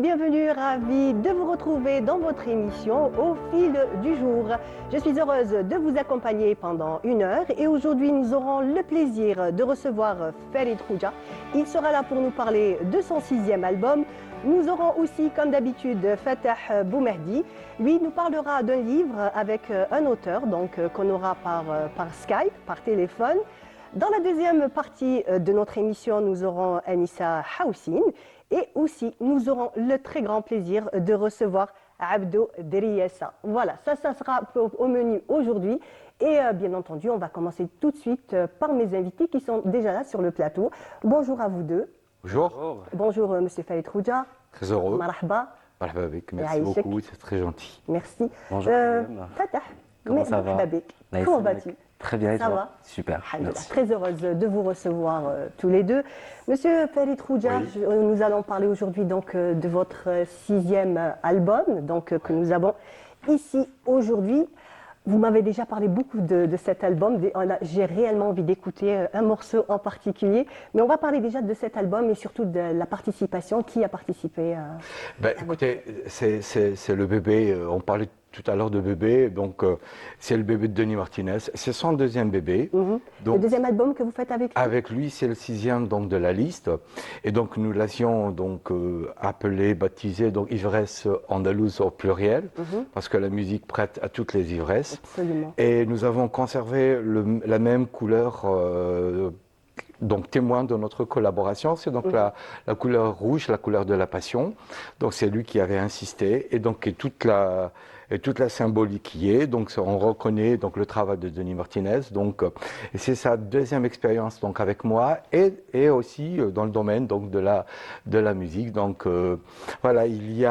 bienvenue, ravi de vous retrouver dans votre émission Au fil du jour. Je suis heureuse de vous accompagner pendant 1 heure et aujourd'hui nous aurons le plaisir de recevoir Farid Khouja. Il sera là pour nous parler de son 6e album. Nous aurons aussi, comme d'habitude, Fatah Boumehdi. Lui nous parlera d'un livre avec un auteur qu'on aura par Skype, par téléphone. Dans la deuxième partie de notre émission, nous aurons Anissa Houssine et aussi nous aurons le très grand plaisir de recevoir Abdou Driessa. Voilà, ça sera au menu aujourd'hui. Et bien entendu, on va commencer tout de suite par mes invités qui sont déjà là sur le plateau. Bonjour à vous deux. Bonjour. Bonjour Monsieur Farid Khouja. Très heureux. Marhaba. Marhaba avec. Merci beaucoup, c'est très gentil. Merci. Bonjour. Fatah. Comment ça va? Comment vas-tu? Très bien, et ça toi? va? Super. Merci. Très heureuse de vous recevoir tous les deux. Monsieur Farid Khouja, oui. Nous allons parler aujourd'hui de votre 6e album que nous avons ici aujourd'hui. Vous m'avez déjà parlé beaucoup de cet album. J'ai réellement envie d'écouter un morceau en particulier. Mais on va parler déjà de cet album et surtout de la participation. Qui a participé écoutez, c'est le bébé. On parlait tout à l'heure de bébé. Donc, c'est le bébé de Denis Martinez. C'est son 2e bébé. Donc, le 2e album que vous faites avec lui? Avec lui, c'est le 6e donc, de la liste. Et donc, nous l'avions appelé, baptisé Ivresse andalouse au pluriel. Parce que la musique prête à toutes les ivresses. Absolument. Et nous avons conservé la même couleur témoin de notre collaboration, c'est donc la couleur rouge, la couleur de la passion. Donc c'est lui qui avait insisté et toute la symbolique y est. Donc on reconnaît le travail de Denis Martinez. Et c'est sa 2e expérience avec moi et aussi dans le domaine de la musique. Voilà, il y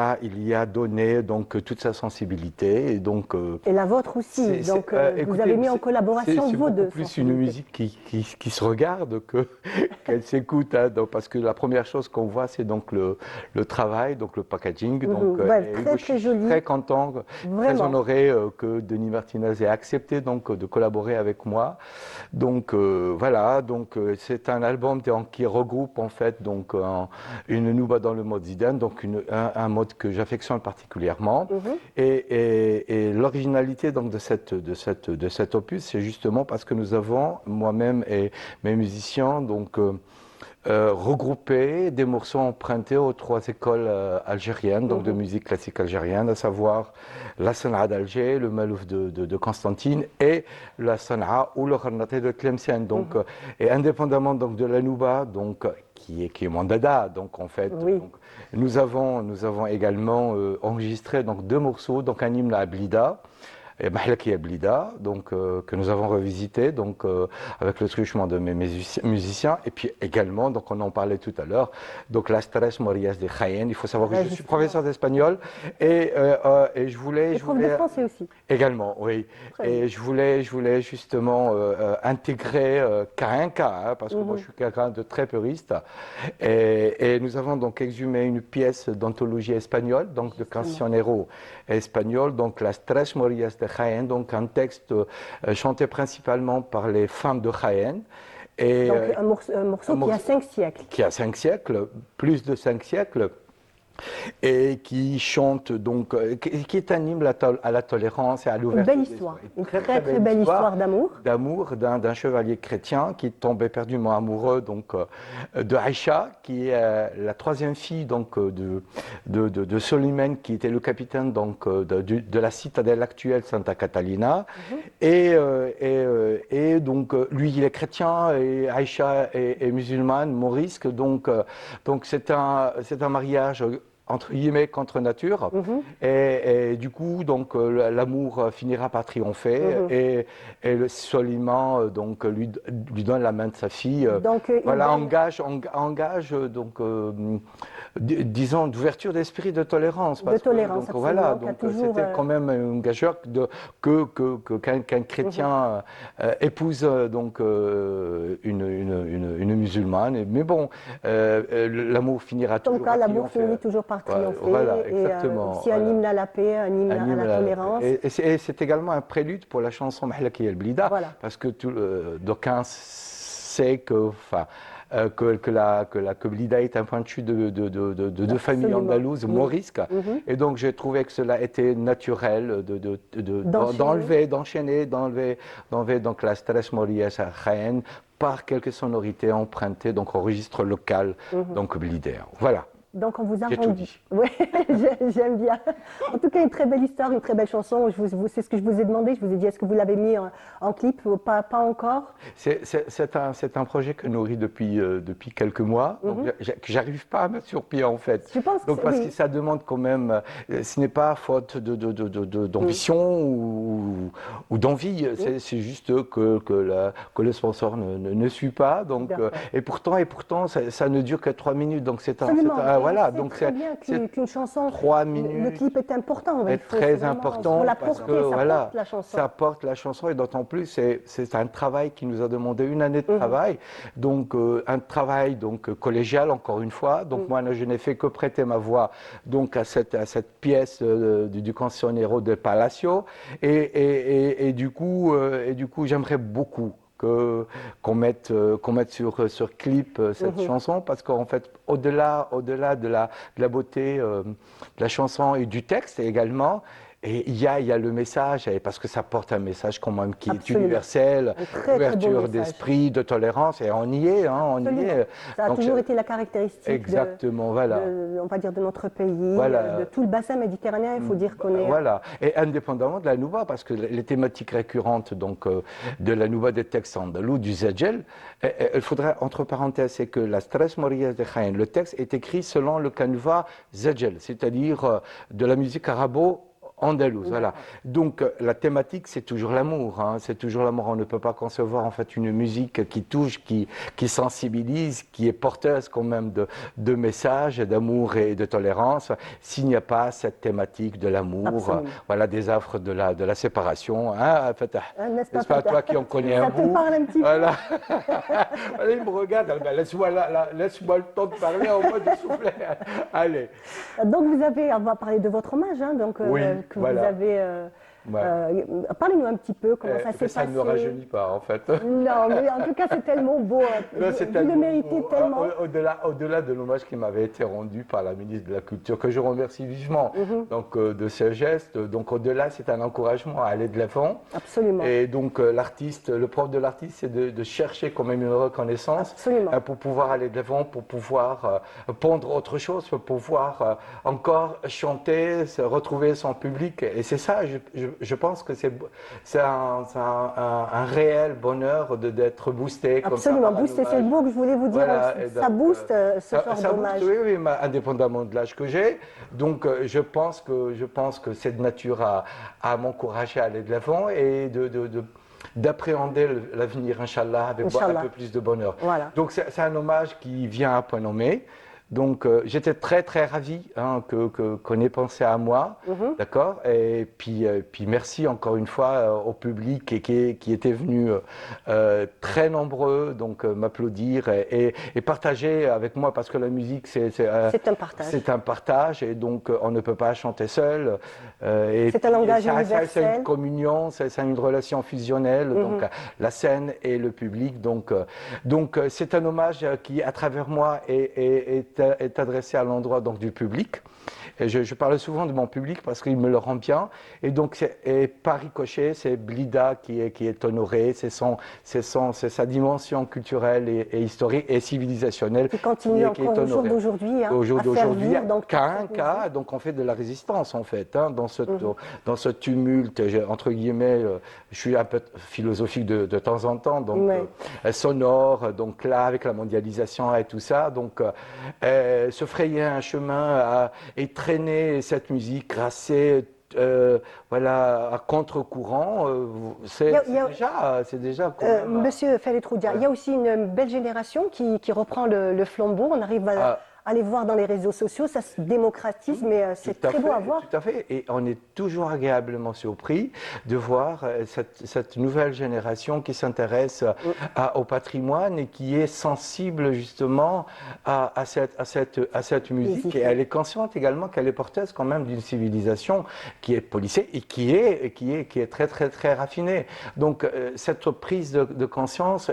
a donné toute sa sensibilité et la vôtre aussi. Vous avez mis en collaboration vos deux. C'est plus une musique qui se regarde qu'elle s'écoute, parce que la première chose qu'on voit, c'est le travail, le packaging. Très joli. Très content, très honoré que Denis Martinez ait accepté de collaborer avec moi. Voilà, c'est un album qui regroupe en fait une nouba dans le mode Zidane, un mode que j'affectionne particulièrement. Et l'originalité de cet opus, c'est justement parce que nous avons, moi-même et mes musiciens, regroupé des morceaux empruntés aux 3 écoles algériennes, de musique classique algérienne, à savoir la Sanaa d'Alger, le Malouf de Constantine et la Sanaa ou le Kharnaté de Tlemcen. Et indépendamment de la Nouba, qui est mon dada, en fait. Nous avons également enregistré 2 morceaux, un hymne à Blida et Mahlaki Blida, que nous avons revisité avec le truchement de mes musiciens, et puis également, on en parlait tout à l'heure, la Stress Morias de Jaén. Il faut savoir que je suis professeur d'espagnol et je voulais prof de français aussi. Également, oui. Et je voulais justement intégrer Carinca, parce que moi je suis quelqu'un de très puriste, et nous avons exhumé une pièce d'anthologie espagnole, de cancionero espagnol, la Stress Morias de Jaén, un texte chanté principalement par les femmes de Jaén. Et un morceau qui a 5 siècles. Qui a 5 siècles, plus de 5 siècles. Et qui chante qui est un hymne à la tolérance et à l'ouverture. Une belle histoire, une très belle histoire d'amour. D'amour d'un chevalier chrétien qui tombe éperdument amoureux de Aïcha, qui est la 3e fille de Soliman, qui était le capitaine de la citadelle actuelle Santa Catalina. Et lui il est chrétien et Aïcha est musulmane, maurisque. C'est un mariage entre guillemets contre nature, et du coup l'amour finira par triompher, et le Soliman lui donne la main de sa fille, engage disons d'ouverture d'esprit, de tolérance, c'était quand même un gageur qu'un chrétien épouse une musulmane, mais bon, l'amour finira toujours par triompher. L'amour finit toujours par triompher. Voilà, exactement. C'est un hymne à la paix, un hymne à la tolérance. Et c'est également un prélude pour la chanson Mahlaki El Blida, parce que d'aucuns sait que que Blida est un point de chute de famille andalouse morisque. Et donc j'ai trouvé que cela était naturel d'enchaîner donc la stress moriès à Jaén par quelques sonorités empruntées, donc au registre local, donc blidéen. Voilà. Donc on vous a J'ai tout dit. Oui, j'aime bien. En tout cas, une très belle histoire, une très belle chanson. C'est ce que je vous ai demandé. Je vous ai dit, est-ce que vous l'avez mis en clip ou pas encore? C'est un projet que nourrit depuis quelques mois, donc que j'arrive pas à mettre sur pied en fait. Je pense donc parce que ça demande quand même, ce n'est pas faute d'ambition ou d'envie, c'est juste que le sponsor ne suit pas. Donc, et pourtant ça ne dure que 3 minutes, donc c'est voilà, donc c'est très bien qu'une chanson, 3 minutes, le clip est important, est très important parce que voilà, porte la chanson. Ça porte la chanson et d'autant plus c'est un travail qui nous a demandé 1 année de travail, donc un travail donc collégial encore une fois. Donc moi je n'ai fait que prêter ma voix donc à cette pièce du Cancionero de Palacio et du coup j'aimerais beaucoup qu'on mette sur clip cette chanson, parce qu'en fait au-delà de la beauté de la chanson et du texte également, et il y a le message, et parce que ça porte un message quand même qui est universel, ouverture d'esprit, de tolérance, et on y est, on y est. Ça a toujours été la caractéristique exactement, voilà. on va dire de notre pays, voilà. De tout le bassin méditerranéen, il faut dire qu'on est... Voilà, et indépendamment de la nouba, parce que les thématiques récurrentes donc, de la nouba des textes andalous, du zedjel, il faudrait, entre parenthèses, c'est que la Stress Moriès de Jaén, le texte est écrit selon le canevas zedjel, c'est-à-dire de la musique arabo andalouse, voilà. Donc la thématique, c'est toujours l'amour, c'est toujours l'amour. On ne peut pas concevoir en fait une musique qui touche, qui sensibilise, qui est porteuse quand même de messages d'amour et de tolérance, s'il n'y a pas cette thématique de l'amour, voilà, des affres de la séparation. Fatah, n'est-ce pas toi qui en connais un bout? Ça te parle un petit voilà. Allez, il me regarde, laisse-moi le temps de parler, on va souffler. Allez. Donc on va parler de votre hommage, donc oui. Que vous avez parlez-nous un petit peu comment ça s'est passé. Ça ne me rajeunit pas en fait. Non, mais en tout cas c'est tellement beau. Vous le méritez tellement. Au-delà de l'hommage qui m'avait été rendu par la ministre de la Culture, que je remercie vivement donc, de ce geste. Donc au-delà, c'est un encouragement à aller de l'avant. Absolument. Et donc l'artiste, le propre de l'artiste, c'est de chercher quand même une reconnaissance. Absolument. Pour pouvoir aller de l'avant, pour pouvoir pondre autre chose, pour pouvoir encore chanter, retrouver son public. Et c'est ça, je pense que c'est un réel bonheur d'être boosté. Absolument, boosté, c'est le mot que je voulais vous dire. Voilà, ça booste ce genre d'hommage. Oui, mais indépendamment de l'âge que j'ai. Donc je pense que c'est de nature à m'encourager à aller de l'avant et d'appréhender l'avenir, Inch'Allah, avec un peu plus de bonheur. Voilà. Donc c'est un hommage qui vient à point nommé. Donc j'étais très très ravi qu'on ait pensé à moi, d'accord. Et puis merci encore une fois au public qui était venu très nombreux, donc m'applaudir et partager avec moi, parce que la musique c'est un partage. C'est un partage, et donc on ne peut pas chanter seul. C'est un langage universel. C'est une communion, c'est une relation fusionnelle, donc la scène et le public. Donc c'est un hommage qui, à travers moi, est adressé à l'endroit donc du public. Et je parle souvent de mon public parce qu'il me le rend bien. Et donc, par ricochet, c'est Blida qui est honoré, c'est sa dimension culturelle et historique et civilisationnelle qui continue encore au jour d'aujourd'hui. Au jour d'aujourd'hui, donc on fait de la résistance en fait, dans ce tumulte, entre guillemets, je suis un peu philosophique de temps en temps, donc sonore, donc là avec la mondialisation et tout ça, donc se frayer un chemin et traîner cette musique racée, voilà, à contre-courant, c'est déjà quand même... Monsieur Fellet Roudia, il y a aussi une belle génération qui reprend le flambeau. On arrive à les voir dans les réseaux sociaux, ça se démocratise, mais c'est très beau à voir. Tout à fait, et on est toujours agréablement surpris de voir cette nouvelle génération qui s'intéresse au patrimoine et qui est sensible justement à cette musique. Et elle est consciente également qu'elle est porteuse quand même d'une civilisation qui est policée et qui est très très très raffinée. Donc cette prise de conscience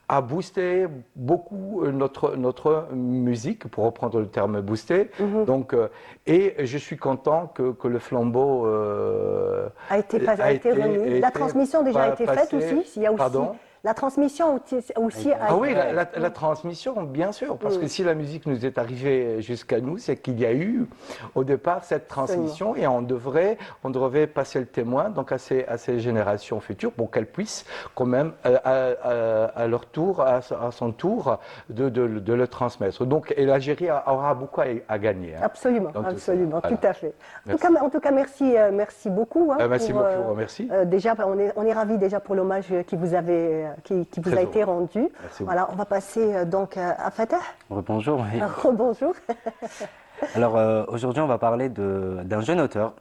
a boosté beaucoup notre musique, pour reprendre le terme booster. Donc, et je suis content que le flambeau a été remis. La transmission déjà a été faite aussi. Il y a aussi Pardon? la transmission aussi a Ah oui, été faite. la transmission, bien sûr, parce que si la musique nous est arrivée jusqu'à nous, c'est qu'il y a eu au départ cette transmission et on devrait passer le témoin donc à ces générations futures pour qu'elles puissent quand même à leur tour, à son tour, de le transmettre. Donc, et l'Algérie aura beaucoup à gagner. Hein, absolument, absolument, voilà. Tout à fait. Merci. En tout cas, merci beaucoup. Hein, merci beaucoup, merci. Déjà, on est ravis déjà pour l'hommage qui vous a été rendu. Voilà, on va passer donc à Fatah. Bonjour. Oui. Bonjour. Alors aujourd'hui, on va parler d'un jeune auteur,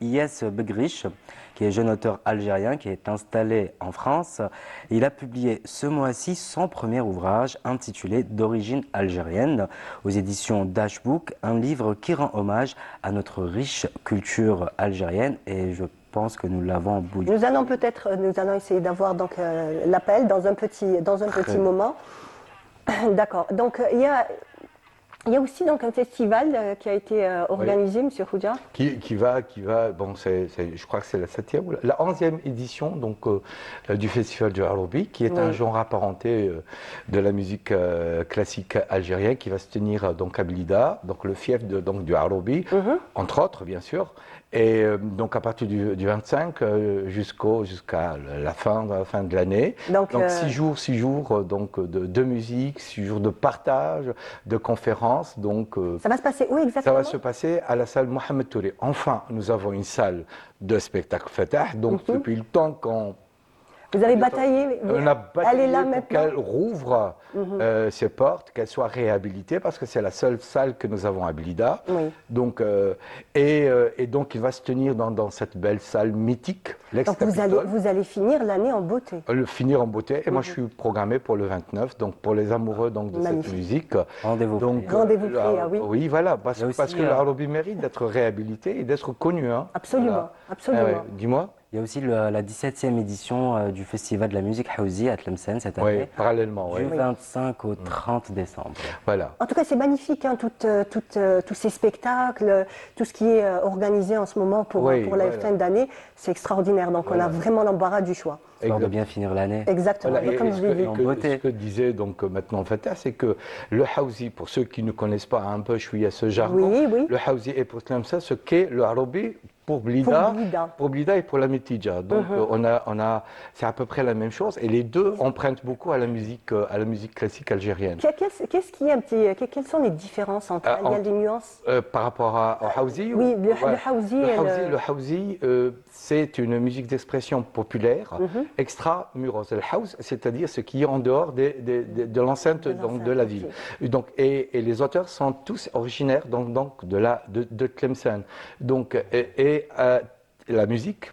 Ilyes Begriche, qui est jeune auteur algérien qui est installé en France. Il a publié ce mois-ci son premier ouvrage intitulé D'origine algérienne aux éditions Dashbook, un livre qui rend hommage à notre riche culture algérienne et je pense que nous l'avons bouillé. Nous allons essayer d'avoir donc l'appel dans un petit moment. D'accord. Donc il y a aussi donc un festival qui a été organisé, Monsieur Khoudia. Qui va, bon, je crois que c'est la 7e ou la 11e édition donc, du Festival du Harobi, qui est un genre apparenté de la musique classique algérienne, qui va se tenir donc à Blida, donc le fief du Harobi, entre autres bien sûr. Et donc à partir du 25 jusqu'à la fin de l'année. Donc 6 jours donc de musique, 6 jours de partage, de conférences. Donc ça va se passer où exactement? Ça va se passer à la salle Mohamed Touré. Enfin, nous avons une salle de spectacle Fatah. Donc depuis le temps qu'on vous avez bataillé, on a bataillé elle est là pour maintenant. qu'elle rouvre ses portes, qu'elle soit réhabilitée, parce que c'est la seule salle que nous avons à Blida. Oui. Donc, et donc, il va se tenir dans cette belle salle mythique, l'ex-Capitole. Donc vous allez finir l'année en beauté. Finir en beauté. Et moi, je suis programmé pour le 29, donc pour les amoureux donc, de cette musique. Rendez-vous pris. Rendez-vous pris, ah oui. Oui, voilà, parce que le Harobi mérite d'être réhabilité et d'être connu. Hein. Absolument, Voilà. absolument. Dis-moi. Il y a aussi la 17e édition du Festival de la musique Haouzi à Tlemcen cette année. Oui, parallèlement. Du 25 au 30 décembre. Voilà. En tout cas, c'est magnifique, hein, tous ces spectacles, tout ce qui est organisé en ce moment pour la fin d'année. C'est extraordinaire. Donc, on a vraiment l'embarras du choix. Histoire de bien finir l'année. Exactement. Voilà, comme je l'ai dit. ce que disait donc maintenant Fatah, c'est que le Haouzi, pour ceux qui ne connaissent pas un peu, je suis à ce jargon, le Haouzi est pour Tlemcen ce qu'est le Harobi pour Blida et pour la Metidja. Donc c'est à peu près la même chose et les deux empruntent beaucoup à la musique classique algérienne. Qu'est-ce qui est quelles sont les différences entre elles? Il y a des nuances par rapport au Haouzi? Oui, le Haouzi. Le Haouzi, c'est une musique d'expression populaire extra-muros. Le Haouz, c'est-à-dire ce qui est en dehors de l'enceinte de la ville. Donc, et les auteurs sont tous originaires donc de Tlemcen. Donc, la musique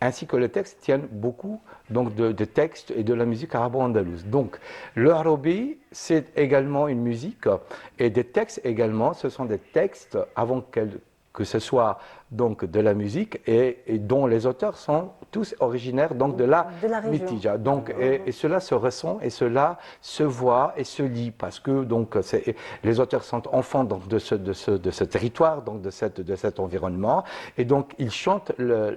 ainsi que le texte tiennent beaucoup donc de textes et de la musique arabo-andalouse. Donc le Harobi, c'est également une musique et des textes également. Ce sont des textes avant que ce soit donc de la musique et dont les auteurs sont tous originaires donc de la Metidja. Donc et cela se ressent et cela se voit et se lit parce que donc les auteurs sont enfants donc de ce territoire donc de cet environnement et donc ils chantent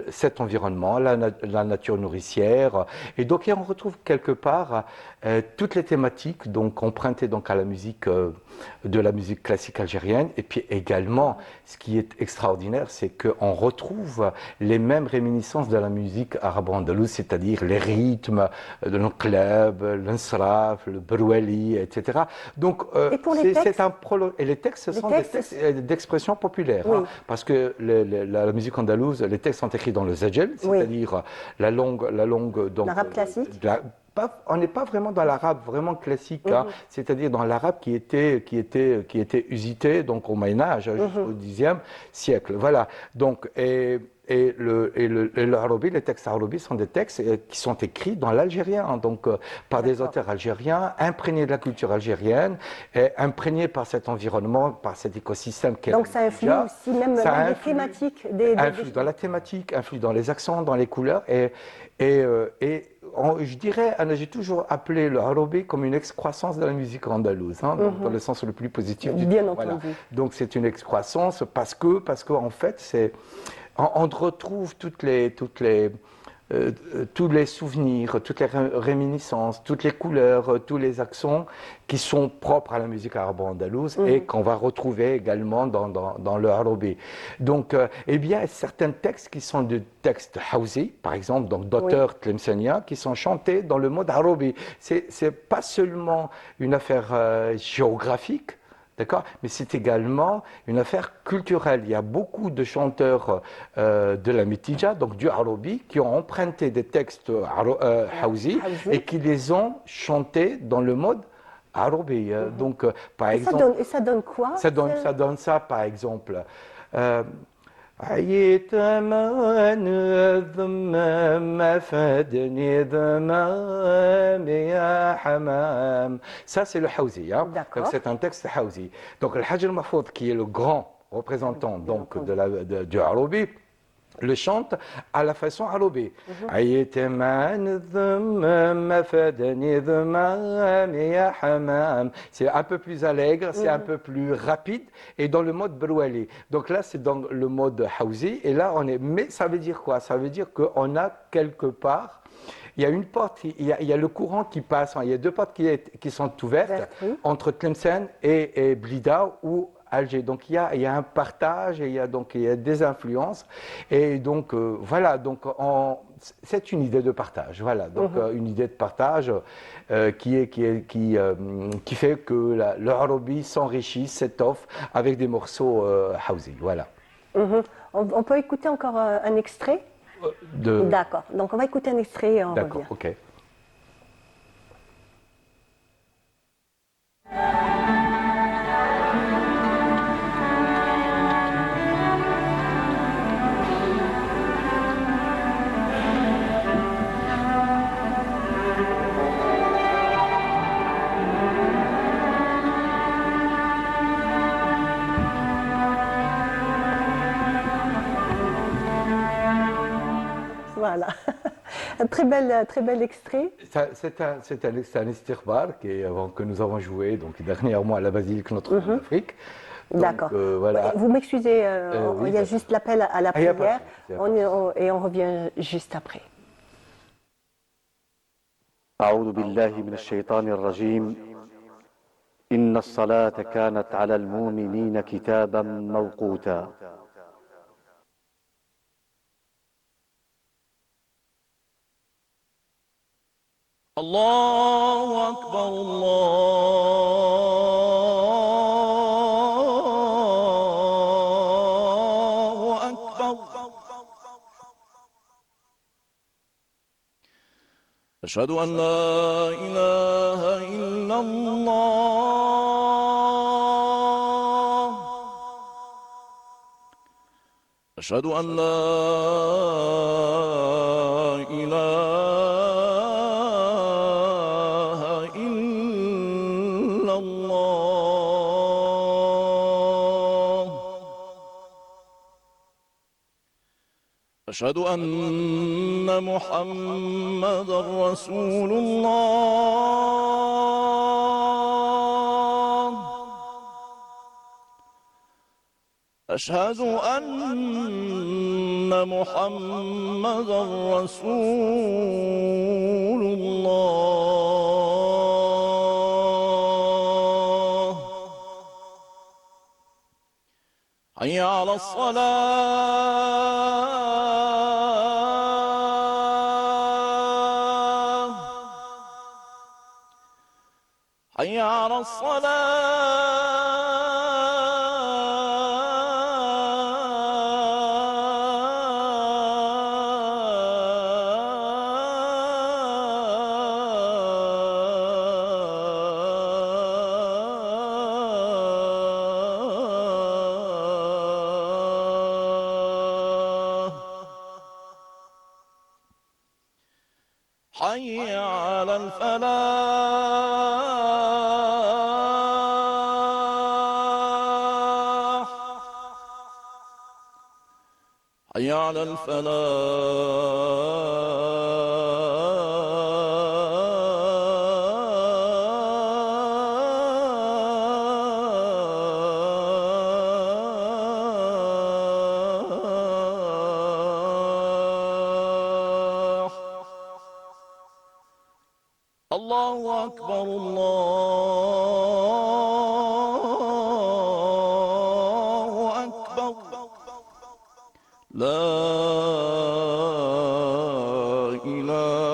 cet environnement, la nature nourricière et donc on retrouve quelque part toutes les thématiques donc empruntées donc à la musique de la musique classique algérienne et puis également ce qui est extraordinaire c'est qu'on retrouve les mêmes réminiscences de la musique arabo-andalouse, c'est-à-dire les rythmes de l'enqlab, l'insraf, le brouali, etc. Donc, c'est un prologue. Et les textes, ce sont des textes d'expression populaire. Oui. Hein, parce que la musique andalouse, les textes sont écrits dans le zajel, c'est-à-dire la langue donc, l'arabe classique. On n'est pas vraiment dans l'arabe vraiment classique, hein, c'est-à-dire dans l'arabe qui était usité donc au Moyen Âge jusqu'au Xe siècle. Voilà. Donc le Harobi, les textes Harobi sont des textes qui sont écrits dans l'algérien, donc par des auteurs algériens, imprégnés de la culture algérienne, et imprégnés par cet environnement, par cet écosystème qu'est donc ça influe aussi même des thématiques. Influe dans la thématique, influe dans les accents, dans les couleurs, et je dirais, j'ai toujours appelé le arabi comme une excroissance de la musique andalouse, hein, dans le sens le plus positif du Bien terme. entendu. Voilà. Donc c'est une excroissance parce que en fait, on retrouve tous les souvenirs, toutes les réminiscences, toutes les couleurs, tous les accents qui sont propres à la musique arabo-andalouse et qu'on va retrouver également dans le arabi. Donc, eh bien, certains textes qui sont des textes hawzi, par exemple, donc d'auteurs tlemceniens, qui sont chantés dans le mode arabi. C'est pas seulement une affaire géographique, d'accord? Mais c'est également une affaire culturelle. Il y a beaucoup de chanteurs de la Mitija, donc du Arabi, qui ont emprunté des textes Hawzi et qui les ont chantés dans le mode Arabi. Donc, par exemple, Ça donne quoi? ça donne ça, par exemple. عييت من الذمام فادني ذمام يا حمام. Ça, c'est le Hawzi. Hein? Donc, c'est un texte Hawzi. Donc, le Hajj al-Mahfouz, qui est le grand représentant donc, du Arabi, le chante à la façon arabe. C'est un peu plus allègre, c'est un peu plus rapide et dans le mode brouali. Donc là, c'est dans le mode hawzi et là, on est. Mais ça veut dire quoi? Ça veut dire qu'on a quelque part. Il y a une porte, il y a le courant qui passe, il y a deux portes qui sont ouvertes entre Tlemcen et Blida ou Alger. Donc il y a un partage et il y a des influences et donc voilà, donc c'est une idée de partage, voilà, donc une idée de partage qui fait que le arabi s'enrichit, s'étoffe avec des morceaux hawzi, voilà. On peut écouter encore un extrait? D'accord, donc on va écouter un extrait et on revient. D'accord, ok. Voilà, un très bel extrait. C'est un istirbar que nous avons joué donc, dernièrement à la Basilique Notre-Dame d'Afrique. D'accord. Voilà. Vous m'excusez, oui, il y a juste l'appel à la prière et on revient juste après. أعوذ بالله من الشيطان الرجيم إن الصلاة كانت على المؤمنين كتابا موقوتا الله أكبر الله أكبر أشهد أن لا إله إلا الله أشهد أن لا إله إلا الله أشهد أن محمدا رسول الله أشهد أن محمدا رسول الله حي على الصلاة حي على الصلاة حي على الفلاح حي على الفلاح الله أكبر الله أكبر لا إله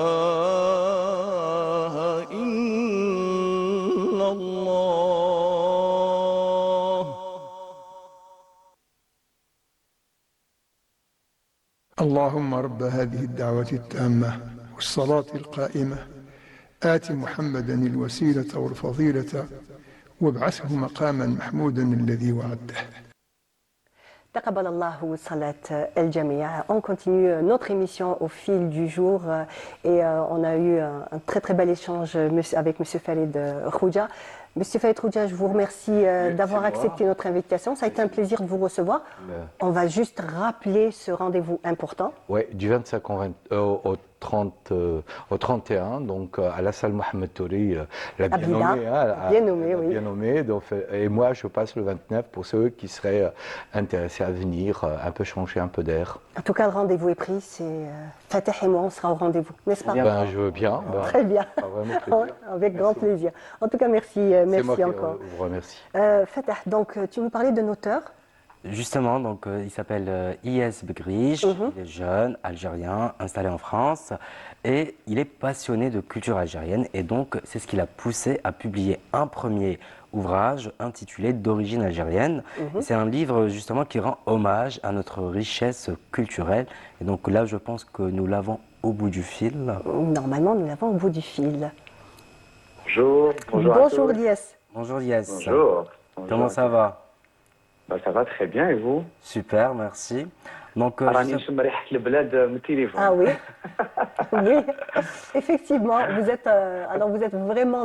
إلا الله اللهم رب هذه الدعوة التامة والصلاة القائمة آت محمدا الوسيلة والفضيلة وابعثه مقاما محمودا الذي وعده. Taqabbal Allahu salat el-Jamia. On continue notre émission au fil du jour et on a eu un très très bel échange avec M. Farid Khoudia. Monsieur Farid Khoudia, je vous remercie d'avoir accepté notre invitation. Ça a été un plaisir de vous recevoir. On va juste rappeler ce rendez-vous important. Oui, du 25 au 31, donc à la salle Mohamed Touri, la bien nommée. Bien nommée, oui. Bien nommée, donc, et moi, je passe le 29 pour ceux qui seraient intéressés à venir, un peu changer un peu d'air. En tout cas, le rendez-vous est pris. C'est Fateh et moi, on sera au rendez-vous, n'est-ce pas? Ben, je veux bien. Ben, très bien. Vraiment plaisir. Avec grand plaisir. En tout cas, merci, merci moi encore. Qui vous remercie. Fateh, donc tu nous parlais d'un auteur. Justement, donc, il s'appelle Iyes Begriche, il est jeune, algérien, installé en France et il est passionné de culture algérienne et donc c'est ce qui l'a poussé à publier un premier ouvrage intitulé D'origine algérienne. C'est un livre justement qui rend hommage à notre richesse culturelle et donc là je pense que nous l'avons au bout du fil. Normalement, nous l'avons au bout du fil. Bonjour, bonjour à tous. Bonjour Iyes. Bonjour Iyes. Bonjour. Comment ça va? Ça va très bien et vous? Super, merci. Donc, Ah oui, oui, effectivement, vous êtes vraiment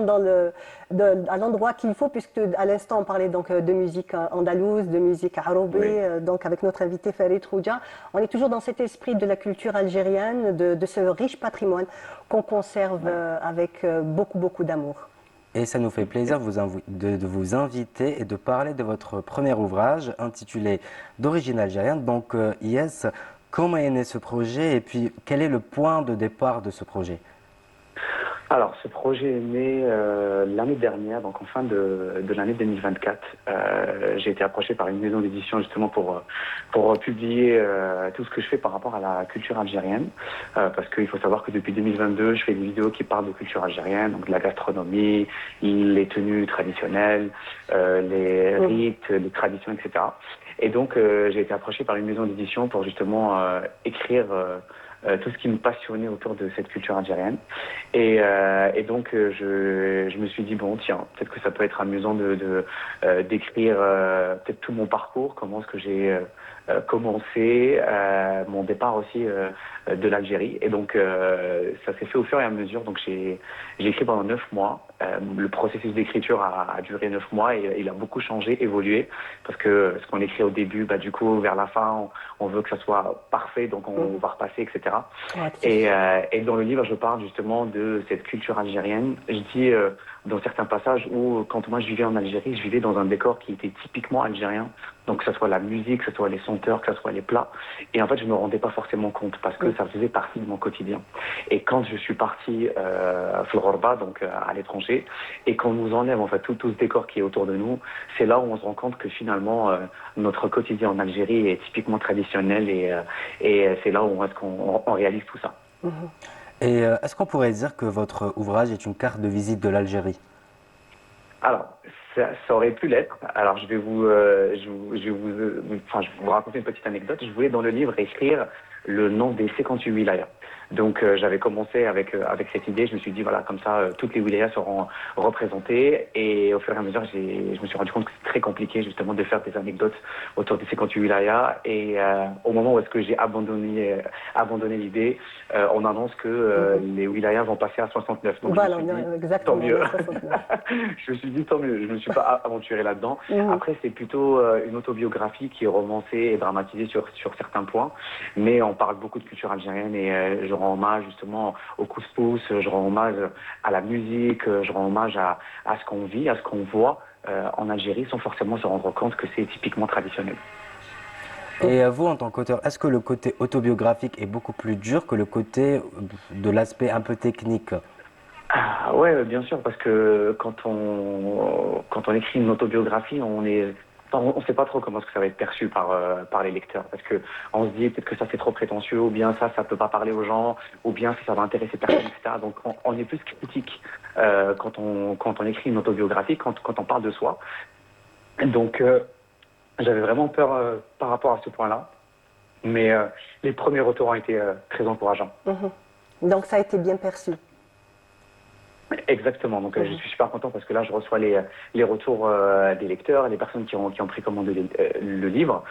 à l'endroit qu'il faut, puisque à l'instant on parlait donc de musique andalouse, de musique arabie, donc avec notre invité Farid Khoudia, on est toujours dans cet esprit de la culture algérienne, de ce riche patrimoine qu'on conserve avec beaucoup d'amour. Et ça nous fait plaisir de vous inviter et de parler de votre premier ouvrage intitulé D'origine algérienne. Donc, Iyes, comment est né ce projet et puis quel est le point de départ de ce projet? Alors, ce projet est né l'année dernière, donc en fin de l'année 2024. J'ai été approché par une maison d'édition justement pour publier tout ce que je fais par rapport à la culture algérienne. Parce qu'il faut savoir que depuis 2022, je fais des vidéos qui parlent de culture algérienne, donc de la gastronomie, les tenues traditionnelles, les rites, les traditions, etc. Et donc, j'ai été approché par une maison d'édition pour justement écrire tout ce qui me passionnait autour de cette culture algérienne. Et donc, je me suis dit, bon, tiens, peut-être que ça peut être amusant d'écrire peut-être tout mon parcours, comment est-ce que j'ai commencé, mon départ aussi de l'Algérie. Et donc, ça s'est fait au fur et à mesure. Donc, j'ai écrit pendant 9 mois. Le processus d'écriture a duré 9 mois et il a beaucoup changé, évolué. Parce que ce qu'on écrit au début, du coup, vers la fin, on veut que ça soit parfait, donc on va repasser, etc. Et dans le livre, je parle justement de cette culture algérienne. Je dis dans certains passages où, quand moi je vivais en Algérie, je vivais dans un décor qui était typiquement algérien. Donc que ce soit la musique, que ce soit les senteurs, que ce soit les plats. Et en fait, je ne me rendais pas forcément compte parce que ça faisait partie de mon quotidien. Et quand je suis parti à Florba, donc à l'étranger, et qu'on nous enlève en fait tout ce décor qui est autour de nous, c'est là où on se rend compte que finalement notre quotidien en Algérie est typiquement traditionnel et c'est là où on réalise tout ça. Et est-ce qu'on pourrait dire que votre ouvrage est une carte de visite de l'Algérie? Alors, ça aurait pu l'être. Alors, je vais vous raconter une petite anecdote. Je voulais dans le livre écrire le nom des 58 wilayas. Donc, j'avais commencé avec cette idée. Je me suis dit, voilà, comme ça, toutes les wilayas seront représentées. Et au fur et à mesure, je me suis rendu compte que c'est très compliqué, justement, de faire des anecdotes autour des 58 wilayas. Et au moment où est-ce que j'ai abandonné l'idée, on annonce que les wilayas vont passer à 69. Donc, voilà, je me suis dit, exactement. tant mieux. Je me suis dit, tant mieux. Je ne me suis pas aventuré là-dedans. Après, c'est plutôt une autobiographie qui est romancée et dramatisée sur certains points. Mais on parle beaucoup de culture algérienne et je rends hommage justement au couscous, je rends hommage à la musique, je rends hommage à ce qu'on vit, à ce qu'on voit en Algérie sans forcément se rendre compte que c'est typiquement traditionnel. Et vous, en tant qu'auteur, est-ce que le côté autobiographique est beaucoup plus dur que le côté de l'aspect un peu technique? Ah, ouais, bien sûr, parce que quand on écrit une autobiographie, on sait pas trop comment est-ce que ça va être perçu par les lecteurs, parce que on se dit peut-être que ça c'est trop prétentieux, ou bien ça peut pas parler aux gens, ou bien ça va intéresser personne, etc. Donc on est plus critique quand on écrit une autobiographie, quand on parle de soi. Donc j'avais vraiment peur par rapport à ce point-là, mais les premiers retours ont été très encourageants. Mhm. Donc ça a été bien perçu. Exactement, donc je suis super content parce que là je reçois les retours des lecteurs, les personnes qui ont précommandé le livre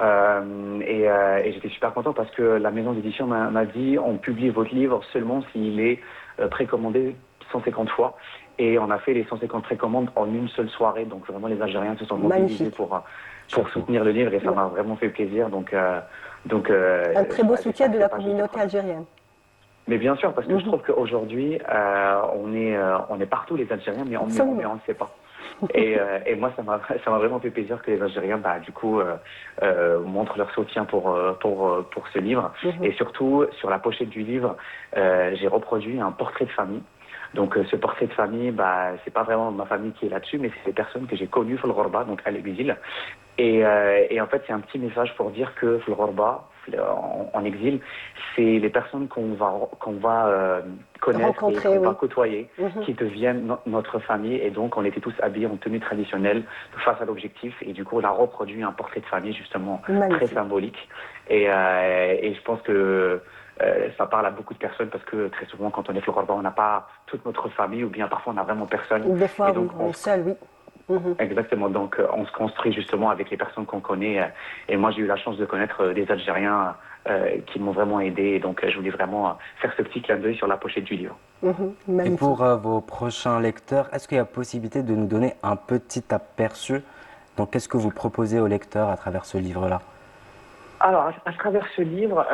et j'étais super content parce que la maison d'édition m'a dit on publie votre livre seulement s'il est précommandé 150 fois et on a fait les 150 précommandes en une seule soirée, donc vraiment les Algériens se sont mobilisés pour soutenir le livre et ça m'a vraiment fait plaisir, donc Un très beau soutien de la j'espère que communauté algérienne. Mais bien sûr, parce que je trouve qu'aujourd'hui, on est partout les Algériens, mais on ne sait pas. Et moi, ça m'a vraiment fait plaisir que les Algériens, du coup, montrent leur soutien pour ce livre. Et surtout, sur la pochette du livre, j'ai reproduit un portrait de famille. Donc, ce portrait de famille, c'est pas vraiment ma famille qui est là-dessus, mais c'est les personnes que j'ai connues Fil Ghorba, donc à l'exil. Et en fait, c'est un petit message pour dire que Fil Ghorba, en exil, c'est les personnes qu'on va connaître et qu'on va côtoyer, qui deviennent notre famille. Et donc, on était tous habillés en tenue traditionnelle face à l'objectif. Et du coup, on a reproduit un portrait de famille, justement, très symbolique. Et je pense que ça parle à beaucoup de personnes parce que très souvent, quand on est Fil Ghorba, on n'a pas toute notre famille ou bien parfois on n'a vraiment personne. Des fois, et donc, on est seul, oui. Exactement, donc on se construit justement avec les personnes qu'on connaît et moi j'ai eu la chance de connaître des Algériens qui m'ont vraiment aidé et donc je voulais vraiment faire ce petit clin d'œil sur la pochette du livre. Et pour vos prochains lecteurs, est-ce qu'il y a possibilité de nous donner un petit aperçu? Donc qu'est-ce que vous proposez aux lecteurs à travers ce livre-là? Alors, à travers ce livre,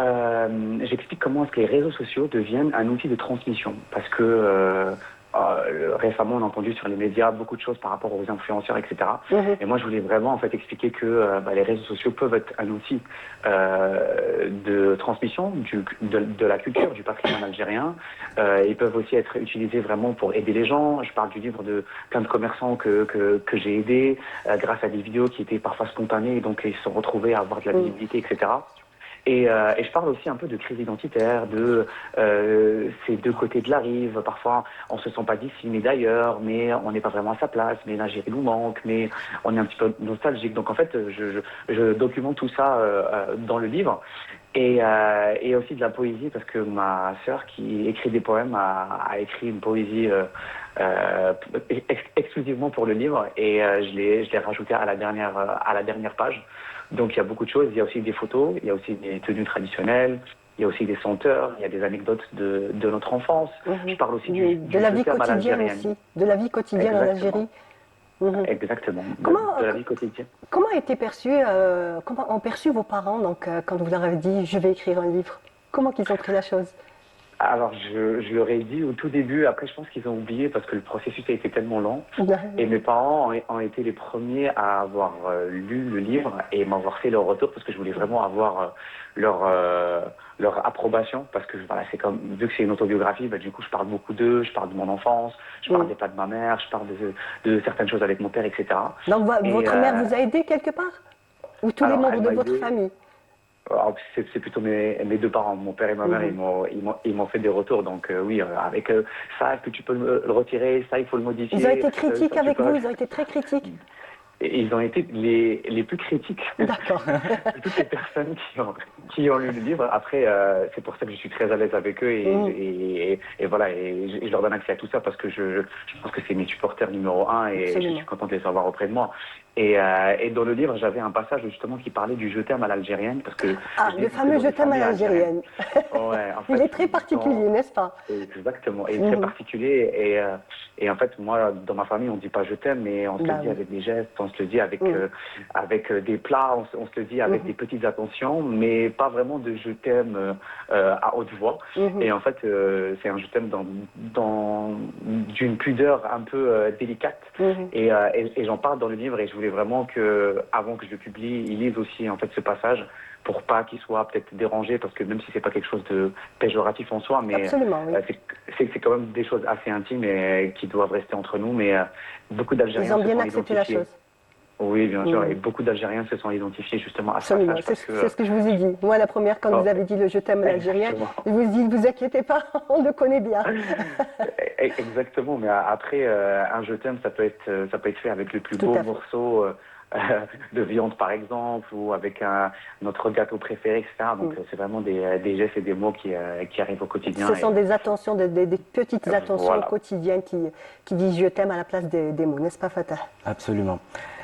j'explique comment est-ce que les réseaux sociaux deviennent un outil de transmission. Parce que récemment, on a entendu sur les médias beaucoup de choses par rapport aux influenceurs, etc. Et moi, je voulais vraiment en fait expliquer que les réseaux sociaux peuvent être un outil de transmission de la culture, du patrimoine algérien. Ils peuvent aussi être utilisés vraiment pour aider les gens. Je parle du livre de plein de commerçants que j'ai aidés grâce à des vidéos qui étaient parfois spontanées et donc ils se sont retrouvés à avoir de la visibilité, etc. Et je parle aussi un peu de crise identitaire, de ces deux côtés de la rive. Parfois, on se sent pas d'ici, mais d'ailleurs, mais on n'est pas vraiment à sa place, mais l'Algérie nous manque, mais on est un petit peu nostalgique. Donc en fait, je documente tout ça dans le livre. Et aussi de la poésie, parce que ma sœur, qui écrit des poèmes, a écrit une poésie exclusivement pour le livre, et je l'ai rajouté à la dernière page. Donc il y a beaucoup de choses, il y a aussi des photos, il y a aussi des tenues traditionnelles, il y a aussi des senteurs, il y a des anecdotes de notre enfance. Je parle aussi de la vie quotidienne aussi, de la vie quotidienne en Algérie. Exactement, de la vie quotidienne. Comment a été perçu, comment ont perçu vos parents donc, quand vous leur avez dit « je vais écrire un livre » Comment qu'ils ont pris la chose? Alors, je leur ai dit au tout début, après je pense qu'ils ont oublié parce que le processus a été tellement long. Et mes parents ont été les premiers à avoir lu le livre et m'avoir fait leur retour parce que je voulais vraiment avoir leur approbation. Parce que voilà, c'est comme, vu que c'est une autobiographie, du coup je parle beaucoup d'eux, je parle de mon enfance, je parle des pas de ma mère, je parle de certaines choses avec mon père, etc. Donc votre mère vous a aidé quelque part? Ou tous les membres de votre famille? C'est plutôt mes deux parents, mon père et ma mère, ils m'ont fait des retours. Donc oui, avec ça, est-ce que tu peux le retirer, ça, il faut le modifier. Ils ont été critiques avec vous, ils ont été très critiques. Et ils ont été les plus critiques de toutes les personnes qui ont lu le livre. Après, c'est pour ça que je suis très à l'aise avec eux et voilà, et je leur donne accès à tout ça parce que je pense que c'est mes supporters numéro 1 et je suis content de les avoir auprès de moi. Et dans le livre, j'avais un passage justement qui parlait du je t'aime à l'algérienne parce que le fameux je t'aime à l'algérienne. Ouais, en fait, il est très particulier, n'est-ce pas? Exactement, et très particulier. Et en fait, moi, dans ma famille, on ne dit pas je t'aime, mais on se le dit avec des gestes, on se le dit avec des plats, on se le dit avec des petites attentions, mais pas vraiment de je t'aime à haute voix. Et en fait, c'est un je t'aime d'une pudeur un peu délicate. Et j'en parle dans le livre et je voulais voulais vraiment que, avant que je le publie, ils lisent aussi en fait ce passage pour pas qu'ils soient peut-être dérangés, parce que même si c'est pas quelque chose de péjoratif en soi, mais Absolument, oui. c'est quand même des choses assez intimes et qui doivent rester entre nous. Mais beaucoup Ils d'Algériens ont se bien sont accepté la identifiés. chose. Oui, bien sûr, Mm. et beaucoup d'Algériens se sont identifiés justement à ce Absolument, passage c'est parce que c'est ce que je vous ai dit. Moi, la première, quand oh, vous avez dit le je t'aime l'Algérien, exactement. je vous ai dit, ne vous inquiétez pas, on le connaît bien. Exactement, mais après, un je t'aime, ça peut être fait avec le plus Tout beau à fait. morceau de viande, par exemple, ou avec notre gâteau préféré, etc. Donc, c'est vraiment des gestes et des mots qui arrivent au quotidien. Ce sont des attentions, des petites attentions Voilà. quotidiennes qui disent je t'aime à la place des mots, n'est-ce pas, Fatah? Absolument.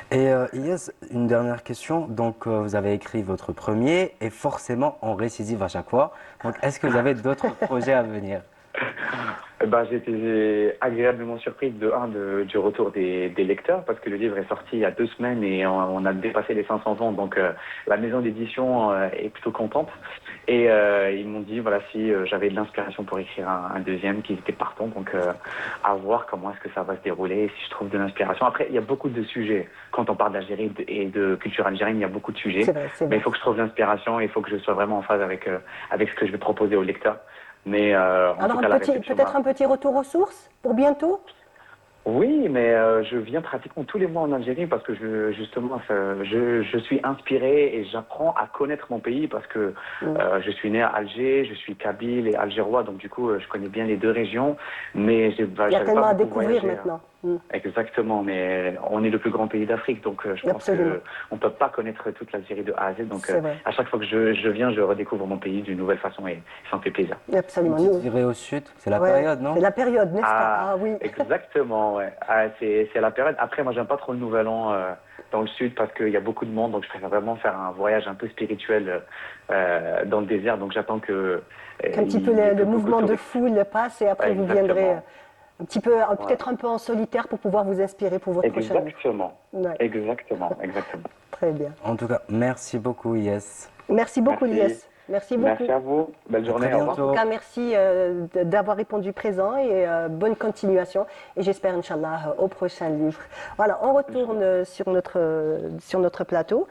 Et Yes, une dernière question. Donc, vous avez écrit votre premier et forcément on récidive à chaque fois. Donc, est-ce que vous avez d'autres projets à venir? Ben, j'ai été agréablement surpris du retour des lecteurs parce que le livre est sorti il y a 2 semaines et on a dépassé les 500 ventes. Donc la maison d'édition est plutôt contente et ils m'ont dit voilà si j'avais de l'inspiration pour écrire un deuxième, qu'ils étaient partants. Donc à voir comment est-ce que ça va se dérouler, si je trouve de l'inspiration. Après il y a beaucoup de sujets quand on parle d'Algérie et de culture algérienne, il y a beaucoup de sujets. C'est vrai, c'est Mais vrai. il faut que je trouve l'inspiration, il faut que je sois vraiment en phase avec avec ce que je vais proposer aux lecteurs. Mais en Alors tout cas, la peut-être un petit retour aux sources pour bientôt? oui, mais je viens pratiquement tous les mois en Algérie parce que justement, je suis inspiré et j'apprends à connaître mon pays parce que je suis né à Alger, je suis kabyle et algérois, donc du coup, je connais bien les deux régions, mais Il y a j'avais tellement pas à beaucoup découvrir voyagé. maintenant. Exactement, mais on est le plus grand pays d'Afrique, donc je pense Absolument. que on peut pas connaître toute l'Algérie de A à Z. Donc C'est vrai. à chaque fois que je viens, je redécouvre mon pays d'une nouvelle façon et ça me fait plaisir. Une Absolument. petite Nous, virée au sud, c'est la ouais, période, non? c'est la période, n'est-ce pas? Ah, Ah oui. exactement, ouais. Ah, c'est la période. Après, moi, j'aime pas trop le Nouvel An dans le sud parce qu'il y a beaucoup de monde, donc je préfère vraiment faire un voyage un peu spirituel dans le désert. Donc j'attends que Qu'un petit peu il y ait le beaucoup mouvement de touristes. foule passe et après Ouais, vous viendrez exactement. un petit peu, peut-être un peu en solitaire pour pouvoir vous inspirer pour votre prochain livre. Exactement. Ouais, Exactement. Exactement. très bien. En tout cas, merci beaucoup, Yes. Merci beaucoup, Merci. Lies. Merci beaucoup. Merci à vous. Belle À journée. très Au revoir. En tout bientôt. cas, merci d'avoir répondu présent et bonne continuation. Et j'espère, Inch'Allah, au prochain livre. Voilà, on retourne sur notre plateau.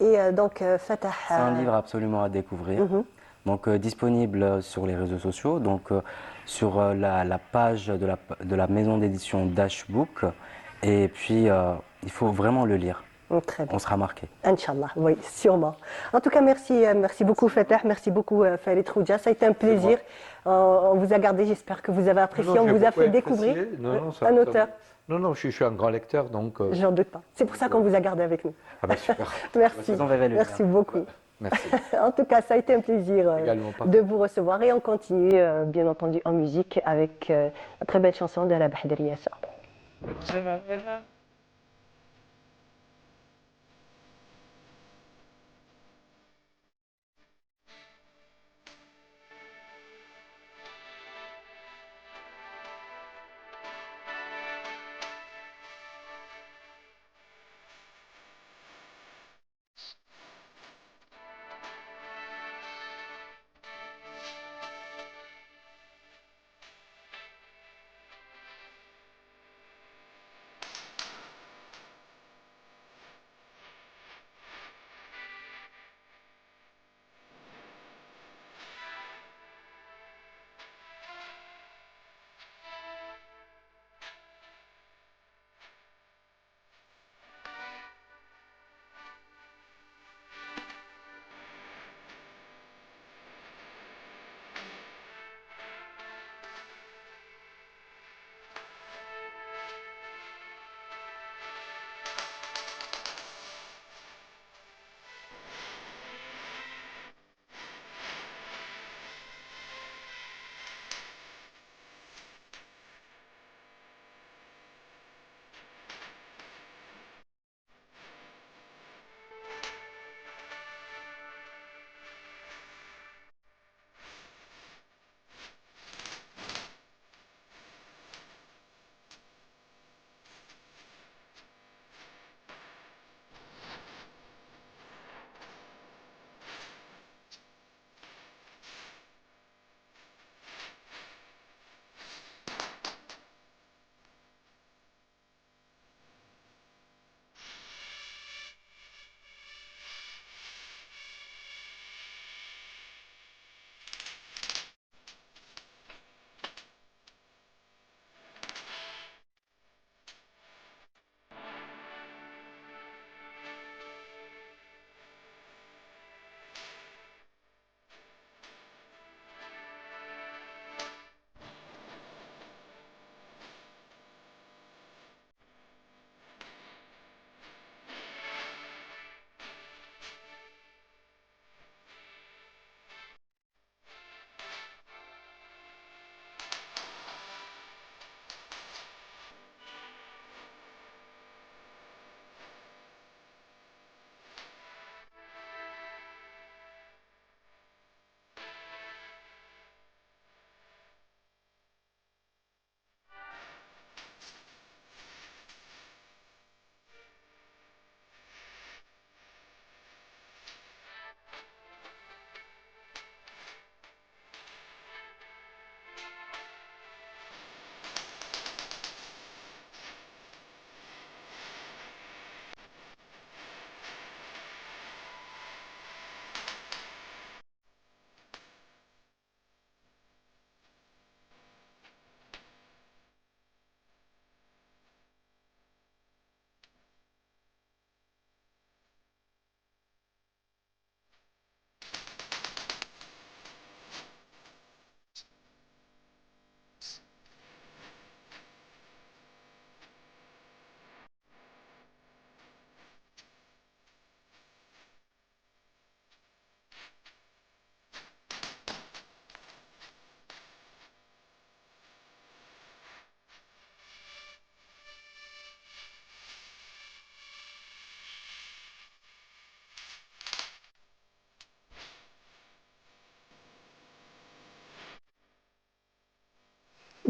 Et donc, Fatah. C'est un livre absolument à découvrir. Donc disponible sur les réseaux sociaux, donc sur la page de la maison d'édition Dashbook. Et puis il faut vraiment le lire. Très bien. On sera marqué. Inch'Allah, oui, sûrement. En tout cas, merci beaucoup Fatah, merci beaucoup Farid Khoudia. Ça a été un plaisir. On vous a gardé, j'espère que vous avez apprécié. On j'ai vous a beaucoup fait découvrir apprécié. Non, un auteur. Non, je suis un grand lecteur, donc. J'en doute pas. C'est pour ça qu'on vous a gardé avec nous. Ah ben super. Merci. Vous enverrez le Merci lien. beaucoup. Merci. En tout cas, ça a été un plaisir Également, parfait. de vous recevoir et on continue, bien entendu, en musique avec la très belle chanson de la Bahdriya.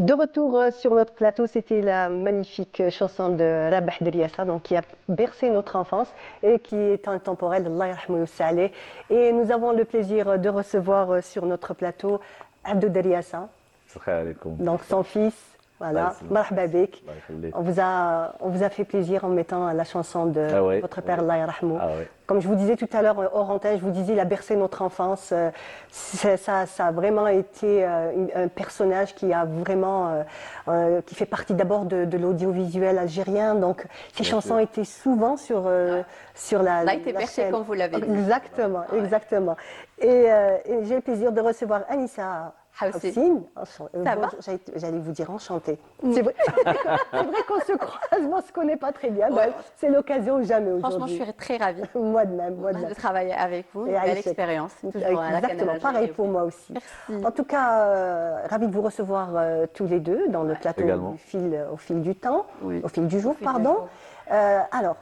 De retour sur notre plateau, c'était la magnifique chanson de Rabah Driassa, donc qui a bercé notre enfance et qui est intemporelle, Allah yarhamou saleh. Et nous avons le plaisir de recevoir sur notre plateau Abdou Driassa, donc son fils. Voilà, marhaba bik. On vous a fait plaisir en mettant la chanson de votre père, Allah yarhamou. Comme je vous disais tout à l'heure hors antenne, je vous disais, il a bercé notre enfance. Ça a vraiment été un personnage qui a vraiment, qui fait partie d'abord de l'audiovisuel algérien. Donc, ces chansons étaient souvent sur la. Là, il était la bercé chaîne. comme vous l'avez dit. Exactement, exactement. Et j'ai le plaisir de recevoir Anissa Houssine. Ça va? J'allais vous dire enchantée. C'est vrai, c'est vrai qu'on se croise, mais on ne se connaît pas très bien. Ben, c'est l'occasion ou jamais aujourd'hui. Franchement, je suis très ravie Moi de même, moi de même. de travailler avec vous. Et Une belle Aïcha. expérience. Toujours à la Exactement, Canal pareil Algérie. pour moi aussi. Merci. En tout cas, ravi de vous recevoir tous les deux dans le plateau Également. au fil du temps, Oui. au fil du jour, fil du pardon. jour. Alors,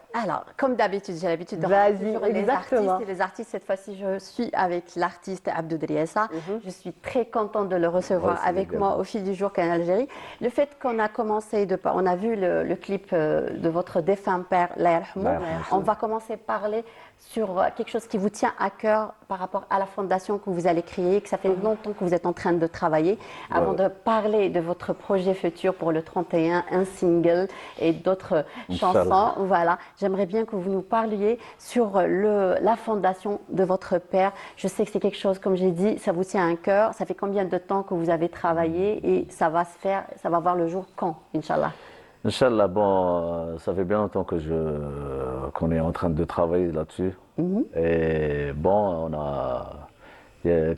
Comme d'habitude, j'ai l'habitude de Vas-y, rentrer sur les exactement. artistes. Et les artistes, cette fois-ci, je suis avec l'artiste Abdou Driassa. Je suis très contente de le recevoir Moi aussi, avec également. moi au fil du jour Canal Algérie. Le fait qu'on a commencé, on a vu le clip de votre défunt père, Allah yarhamou. Allah yarhamou. On va commencer à parler sur quelque chose qui vous tient à cœur par rapport à la fondation que vous allez créer, que ça fait longtemps que vous êtes en train de travailler. Avant de parler de votre projet futur pour le 31, un single et d'autres Inch'Allah. chansons, voilà, j'aimerais bien que vous nous parliez sur la fondation de votre père. Je sais que c'est quelque chose, comme j'ai dit, ça vous tient à cœur. Ça fait combien de temps que vous avez travaillé et ça va se faire, ça va voir le jour quand, Inch'Allah? Inch'Allah, bon, ça fait bien longtemps qu'on est en train de travailler là-dessus. Et bon, on a,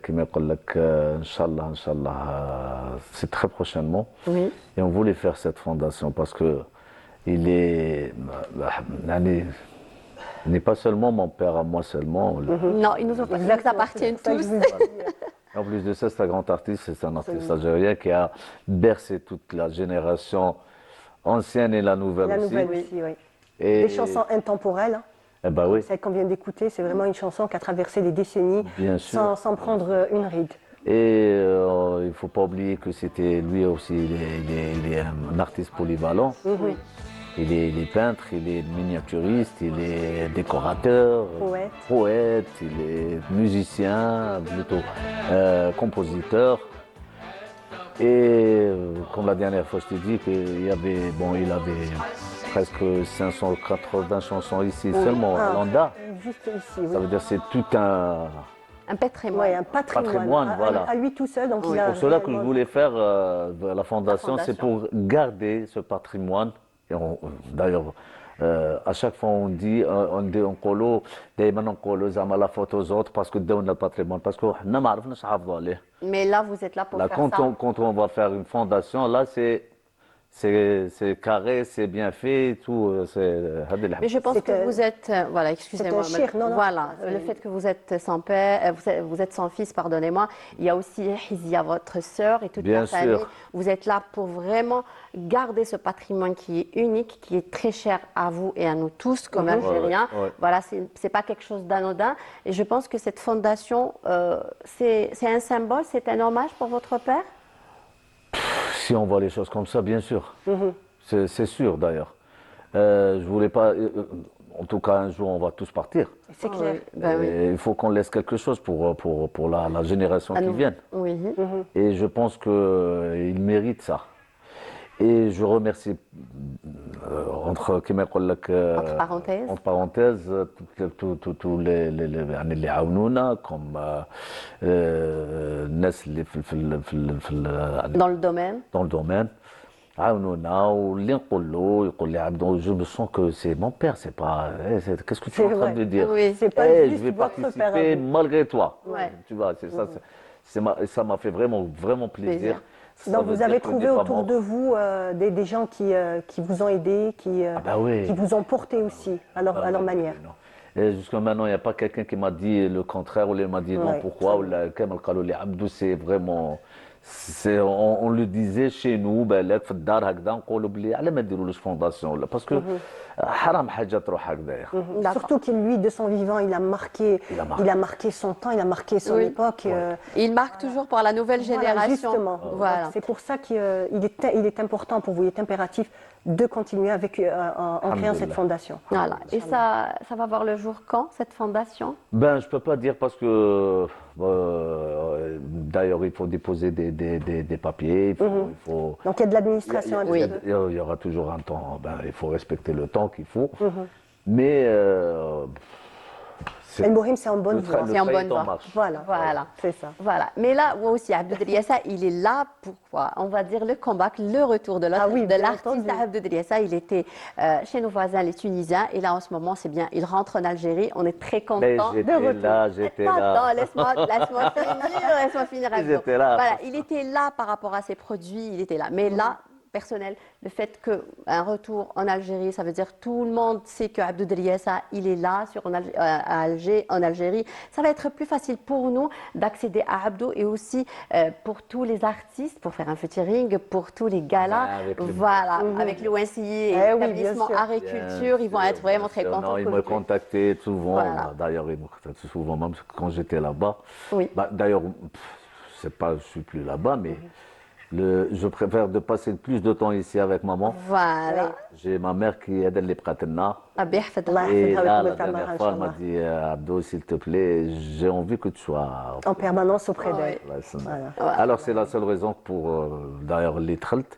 comme يقول لك, Inch'Allah, c'est très prochainement. Oui. Et on voulait faire cette fondation parce que il est, il n'est pas seulement mon père à moi seulement. Non, ils nous appartiennent c'est ça que tous. je vous dis. En plus de ça, c'est un grand artiste, c'est un artiste algérien qui a bercé toute la génération ancienne et la nouvelle La aussi. nouvelle aussi, oui. Et, Des chansons intemporelles. Hein. Eh ben oui, Celle qu'on vient d'écouter, c'est vraiment une chanson qui a traversé les décennies bien sûr. sans prendre une ride. Et il ne faut pas oublier que c'était lui aussi, il est un artiste polyvalent. Oui. Il est peintre, il est miniaturiste, il est décorateur, poète, il est musicien, plutôt compositeur. Et comme la dernière fois, je t'ai dit qu'il avait, il avait presque 580 chansons ici seulement à Landa. Juste ici, oui. Ça veut dire que c'est tout Un patrimoine. Ouais, un patrimoine, Patrimoine, voilà. à lui tout seul. Donc il C'est a pour cela que je réellement- voulais faire la fondation, c'est pour garder ce patrimoine. Et d'ailleurs, à chaque fois on dit نقولوا دائما نقولوا زعما la faute aux autres parce que داونا le patrimoine parce que حنا ما عرفناش نحافظوا عليه. Mais là, vous êtes là pour Là, faire quand ça. quand on va faire une fondation, là c'est carré, c'est bien fait, et tout. Mais je pense C'est que que- vous êtes, voilà, excusez-moi. c'est un shir, non, Voilà, c'est- le fait que vous êtes sans père, vous êtes sans fils, pardonnez-moi. Il y a aussi Hizia, votre sœur et toute Bien la famille. sûr. Vous êtes là pour vraiment garder ce patrimoine qui est unique, qui est très cher à vous et à nous tous comme Algériens. ouais. Voilà, c'est pas quelque chose d'anodin. Et je pense que cette fondation, c'est un symbole, c'est un hommage pour votre père. Si on voit les choses comme ça, bien sûr. C'est sûr d'ailleurs. Je voulais pas. En tout cas, un jour, on va tous partir. C'est clair. Ben oui. Et il faut qu'on laisse quelque chose pour la génération qui vient. Oui. Et je pense qu'il mérite ça. Et je remercie, entre parenthèses, tous les عاونونا, comme الناس اللي Dans le domaine. dans le domaine. عاونونا واللي نقول له يقول لي عبدو, je me sens que c'est mon père, c'est pas. Qu'est-ce que tu es en C'est train vrai. de dire? Oui. C'est pas Je juste vais votre père à participer vous. malgré toi. Ouais. Tu vois, c'est ça. Ça m'a fait vraiment plaisir. Plaisir. Ça Donc veut vous dire avez qu'on trouvé n'est pas autour mort. de vous des gens qui vous ont aidé, bah oui. qui vous ont porté aussi à leur manière. Non. Et jusqu'à maintenant, il n'y a pas quelqu'un qui m'a dit le contraire ou il m'a dit non, Ouais, pourquoi. c'est Ou la Kamal Khalou, les Abdou, c'est vraiment. on le disait chez nous, بالك في الدار هكذا نقولوا بلي على ما نديرولوش فونداسيون ولا باسكو حرام حاجه تروح هكذايا. Mhm. Surtout que lui, de son vivant, il a marqué son temps, il a marqué son Oui. époque. Il marque toujours pour la nouvelle Voilà, génération. justement. Voilà. Donc, c'est pour ça qu'il est important pour vous, il est impératif de continuer avec, en créant cette fondation. Voilà. Et ça va voir le jour quand, cette fondation? Ben, je peux pas dire parce que d'ailleurs il faut déposer des papiers, il faut Donc il y a de l'administration un petit peu. il y aura toujours un temps, ben, il faut respecter le temps qu'il faut, mais El Bohim, c'est en bonne voie. C'est en bonne voie. marche. Voilà. C'est ça. Voilà. Mais là, moi aussi, Abdou Driassa, il est là pour quoi? On va dire le comeback, le retour de l'artiste Abdou Driassa. Il était chez nos voisins, les Tunisiens. Et là, en ce moment, c'est bien. Il rentre en Algérie. On est très contents. J'étais là. Attends, laisse-moi finir. J'étais là. Voilà, il était là par rapport à ses produits. Il était là. Mais là, personnel, le fait qu'un retour en Algérie, ça veut dire tout le monde sait que Abdou Driassa, il est là à Alger, en Algérie. Ça va être plus facile pour nous d'accéder à Abdou et aussi pour tous les artistes, pour faire un featuring, pour tous les galas. Voilà, avec l'ONCI et l'établissement Art et Culture, ils vont être vraiment très contents. Ils me contactaient souvent, Voilà. d'ailleurs ils me contactaient souvent, même quand j'étais là-bas. Oui. Bah, d'ailleurs, je suis plus là-bas, mais je préfère de passer plus de temps ici avec maman. Voilà. J'ai ma mère qui est dans les Pratenna. Rabbi yahfadha. Et là, la dernière fois, elle m'a dit Abdou, s'il te plaît, j'ai envie que tu sois En permanence auprès d'elle. Ouais, ça- Voilà. Alors, c'est la seule raison pour, d'ailleurs, les tralt.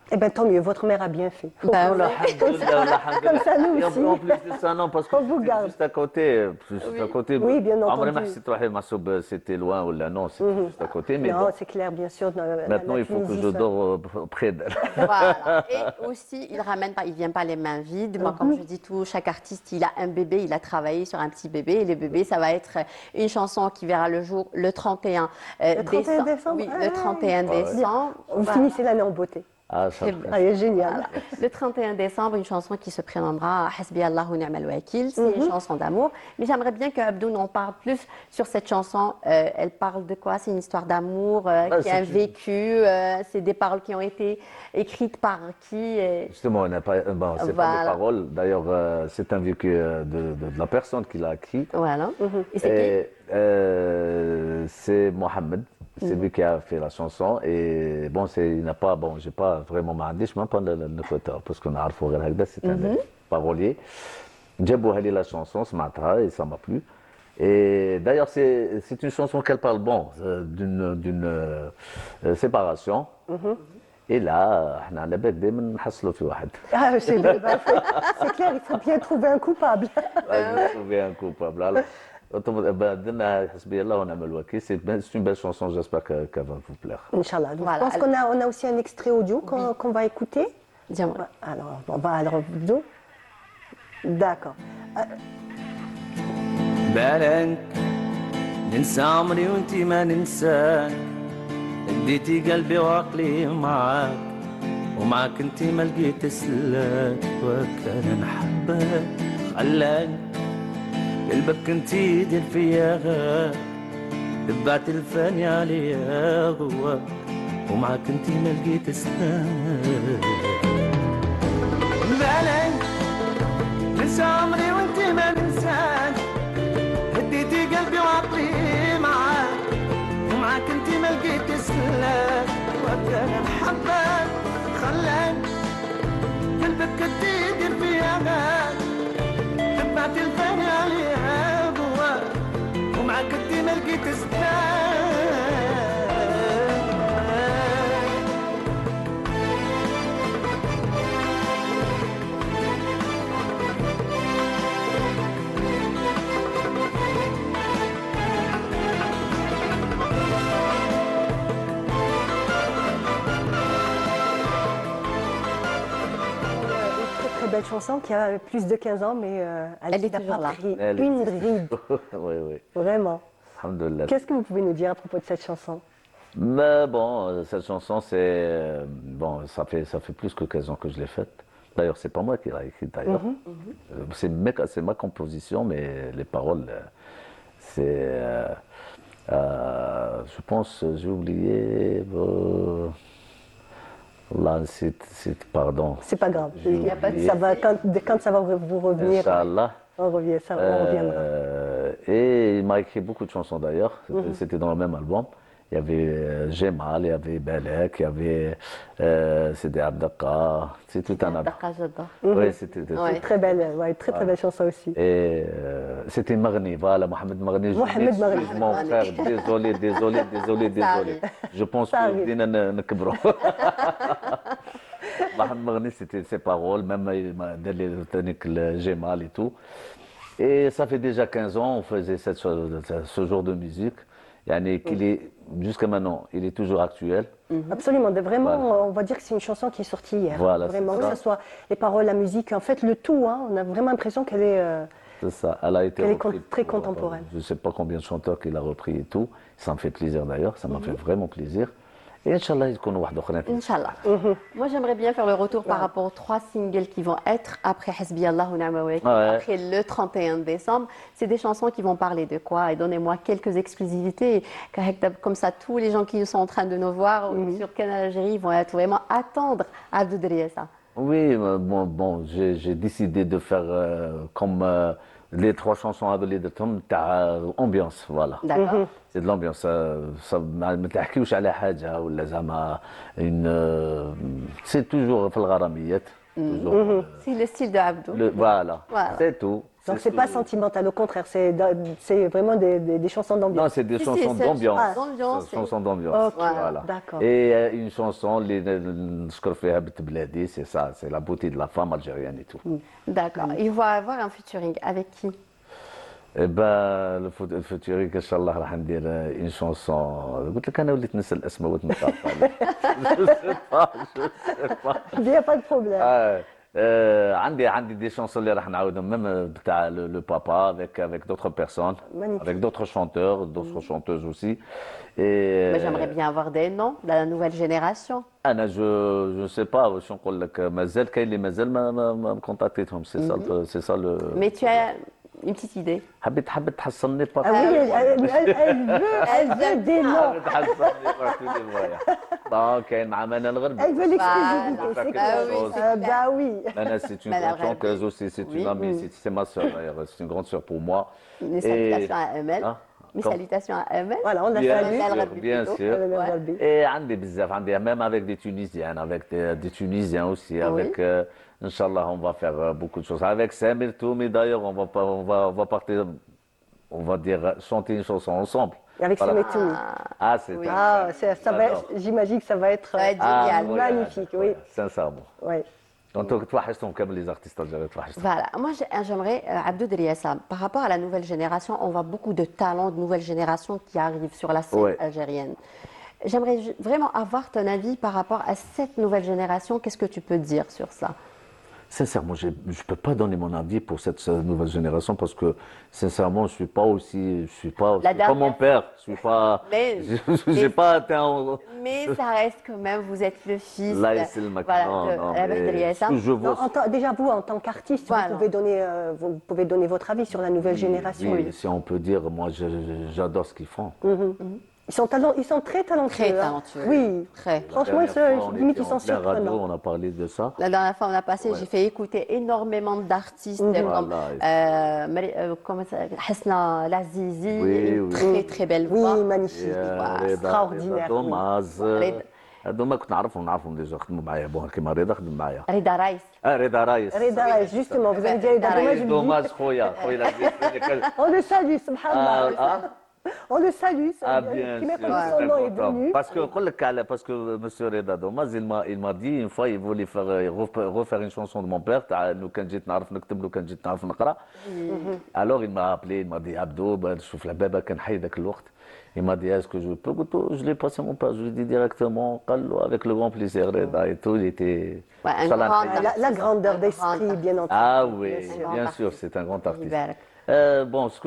Eh bien, tant mieux, votre mère a bien fait. Ben, Comme ça, nous Et aussi. en plus de ça, non, parce que On vous garde. juste à côté. Juste à côté. Oui, bien عمري entendu. ما حسيت روحي معصوب c'était loin ou là, non, c'était juste à côté. Mais Non, bon, c'est clair, bien sûr. maintenant, il faut que je dors près d'elle. Voilà. Et aussi, il vient pas les mains vides. Moi, comme je dis tout, chaque artiste, il a un bébé, il a travaillé sur un petit bébé. Et les bébés, ça va être une chanson qui verra le jour le 31 Le 31 décembre. Oui, le 31 décembre. Vous finissez l'année en beauté. Ah, ça C'est- Ah, génial. Le 31 décembre, une chanson qui se prénommera Hasbi Allahu Ni'mal Wakil. C'est une chanson d'amour. Mais j'aimerais bien que Abdou en parle plus sur cette chanson. Elle parle de quoi? C'est une histoire d'amour qui a un vécu. C'est des paroles qui ont été écrites par qui? Justement, on n'a pas, bon, c'est pas Voilà. des paroles. D'ailleurs, c'est un vécu de la personne qui l'a écrit. Voilà. Et c'est qui? Et, c'est Mohamed, c'est lui qui a fait la chanson. Et bon, il n'a pas, bon, j'ai pas vraiment m'indice, même pas le côté, parce qu'on a Arfo Ghel Hagda, c'est un parolier. Jabou Hali la chanson, ce matin, et ça m'a plu. Et d'ailleurs, c'est une chanson qu'elle parle, bon, d'une séparation. Et là, on a la bête de نحصلوا في واحد. Ah, c'est clair, il faut bien trouver un coupable. Je trouvais un coupable. Alors, درنا حسبي الله ونعم الوكيل. C'est une belle chanson, j'espère qu'elle va vous plaire. Inch'Allah. Je Voilà. pense qu'on a aussi un extrait audio qu'on va écouter. Dis-moi. Alors, on va alors audio. D'accord. بالك ننسى عمري وانتي ما ننساك اديتي قلبي وعقلي معاك ومعاك انتي ما لقيت سلاك وكان نحبك خلاك قلبك انتي دير فيا غاك تبعت الفاني عليا غواك ومعاك انتي ما لقيت سلاك بالك ننسى عمري وانتي ما ننساك هديتي قلبي وعقلي معاك ومعاك انتي ما لقيت سلاك وكان نحبك خلاك قلبك انتي دير فيا غاك تبعت الفاني عليها جواك ومعاك انتي ما لقيت سلاك Très belle chanson qui a plus de 15 ans, mais Elle est n'a toujours pas là. pris Elle une existe. ride. Oui, oui. Vraiment. Alhamdulillah. Qu'est-ce que vous pouvez nous dire à propos de cette chanson? Mais bon, cette chanson, bon, ça fait plus que 15 ans que je l'ai faite. D'ailleurs, c'est pas moi qui l'ai écrite d'ailleurs. C'est ma composition, mais les paroles, Je pense, j'ai oublié. Là, pardon. C'est pas grave. J'ai oublié. Ça va, quand ça va vous revenir, Inch'Allah. on reviendra. Et il m'a écrit beaucoup de chansons d'ailleurs. C'était dans le même album. Il y avait Gemal, il y avait Belek, il y avait Sidi Abdaka. C'est tout un album. D'accord, j'adore. Oui, c'était C'est très belle, ouais, très belle chanson aussi. Et c'était Maghni, voilà, Mohamed Maghni. Mohamed Maghni. Mon frère, désolé. Je pense Ça que arrive. Dina Nkebro. Mohamed Maghni, c'était ses paroles, même il m'a donné le Gemal et tout. Et ça fait déjà 15 ans, on faisait ce genre de musique. Jusqu'à maintenant, il est toujours actuel. Absolument, vraiment, Voilà. on va dire que c'est une chanson qui est sortie hier. Voilà, vraiment, c'est que ça. ce soit les paroles, la musique, en fait, le tout, hein, on a vraiment l'impression qu'elle est. C'est ça, elle a été Elle est reprise très pour, contemporaine. je ne sais pas combien de chanteurs qu'il a repris et tout. Ça me fait plaisir d'ailleurs, ça m'a fait vraiment plaisir. Et Inch'Allah, il y a واحد آخرين. Inch'Allah. Moi, j'aimerais bien faire le retour par rapport aux 3 singles qui vont être après Hasbi Allah wa Ni'ma Wakeel, Ouais. après le 31 décembre. C'est des chansons qui vont parler de quoi? Et donnez-moi quelques exclusivités. Comme ça, tous les gens qui sont en train de nous voir sur Canal Algérie vont être vraiment attendre Abdou Driessa. Oui, bon, j'ai décidé de faire comme les 3 chansons à de Tom, ambiance, voilà. D'accord. C'est de l'ambiance. ما تحكيوش على حاجة ولا زعما c'est toujours في الغراميات. Toujours, C'est le style de Abdou. voilà, Voilà. c'est tout. Donc, c'est pas sentimental, au contraire, c'est vraiment des chansons Non, d'ambiance. c'est des Si, chansons c'est d'ambiance. d'ambiance, C'est des chansons d'ambiance. Ok, Voilà. d'accord. Et une chanson, نشكر فيها بنت بلادي, c'est ça, c'est la beauté de la femme algérienne et tout. D'accord. Il va avoir un featuring avec qui? Eh ben, le featuring, Inch'Allah, راح ندير une chanson. قلت لك أنا وليت ننسى الأسماء ونتقاطع. Je sais pas. Il n'y a pas de problème. عندي des chansons اللي راح نعاودهم même بتاع le papa avec d'autres personnes, Magnifique. avec d'autres chanteurs, d'autres chanteuses aussi. Et Mais j'aimerais bien avoir des noms de la nouvelle génération. انا je sais pas واش نقول لك مازال كاين اللي مازال ما كونتاكتيتهم c'est ça le Mais tu as une petite idée. حبيت تحصلني Ah oui, elle veut des noms. Donc كاين مع منى الغربي. Elle veut l'exclusivité, Voilà. c'est clair. Ah oui, c'est Bah oui. Nana, c'est une Manal grande chanteuse aussi, c'est Oui. une amie, c'est ma soeur d'ailleurs, c'est une grande soeur pour moi. Mes salutations à Amel. Hein? Mes Comme- salutations à Amel. Voilà, on l'a Bien salué. Manal sûr, Gharbi bien plutôt. sûr. Manal Ouais. Gharbi. Et عندي بزاف, même avec des Tunisiennes, avec des Tunisiens aussi, avec Inch'Allah, on va faire beaucoup de choses. Avec Samir Toumi d'ailleurs, on va partir, on va dire chanter une chanson ensemble. Et avec Voilà. Semetoumi. Ah, c'est Oui. Ah, j'imagine que ça va être Ça va être génial. magnifique, oui. Sincèrement. Ouais. Donc, توحشتهم كامل les artistes algériens, توحشتهم. Voilà, moi j'aimerais, Abdou Driessa, par rapport à la nouvelle génération, on voit beaucoup de talents de nouvelle génération qui arrivent sur la scène Ouais. algérienne. J'aimerais vraiment avoir ton avis par rapport à cette nouvelle génération. Qu'est-ce que tu peux dire sur ça? Sincèrement, je ne peux pas donner mon avis pour cette nouvelle génération parce que, sincèrement, je suis pas mon père. Je suis pas, Mais- j'ai pas atteint. Mais ça reste quand même, vous êtes le fils Là, c'est le voilà, non, de non, Abdou mais Driessa. ce que je Non, vois, déjà, vous, en tant qu'artiste, Voilà. vous pouvez donner votre avis sur la nouvelle génération. oui, si on peut dire, moi, j'adore ce qu'ils font. Ils sont très talentueux. Très hein. talentueux. Oui. Très. Franchement, La dernière fois, on limite, était ils sont en plein radio, surprenants. on a parlé de ça. La dernière fois, on a passé, Ouais. j'ai fait écouter énormément d'artistes comme Voilà. comment ça, Hasna Lazizi, Oui, une oui. très très belle voix. Oui, magnifique. Voilà, Extraordinaire. oui. رضا- هذوما كنت نعرفهم ديجا خدموا معايا بون كيما رضا خدم معايا. رضا رايس. رضا رايس. Reda, justement, vous avez dit Reda, Reda, dommage, je me dis- دوماج خويا العزيز. On le salue, subhanallah. On le salue. Ah ça- bien qui sûr, même pas son nom est venu. parce que parce que monsieur Reda Domaz il m'a dit une fois il voulait refaire une chanson de mon père تاع لو كان جيت نعرف نكتب لو كان جيت نعرف نقرا. Alors il m'a appelé, il m'a dit Abdou شوف العبابه كان حي ذاك الوقت. Il m'a dit est-ce que je peux قلت له je l'ai passé à mon père, je lui ai dit directement قال له avec le grand plaisir Reda et tout, il était Ouais, un Inch'Allah, grand très- La grandeur Un d'esprit, grand bien entendu. Ah oui, sûr. bien sûr, c'est un grand artiste. يبارك. Bon, ce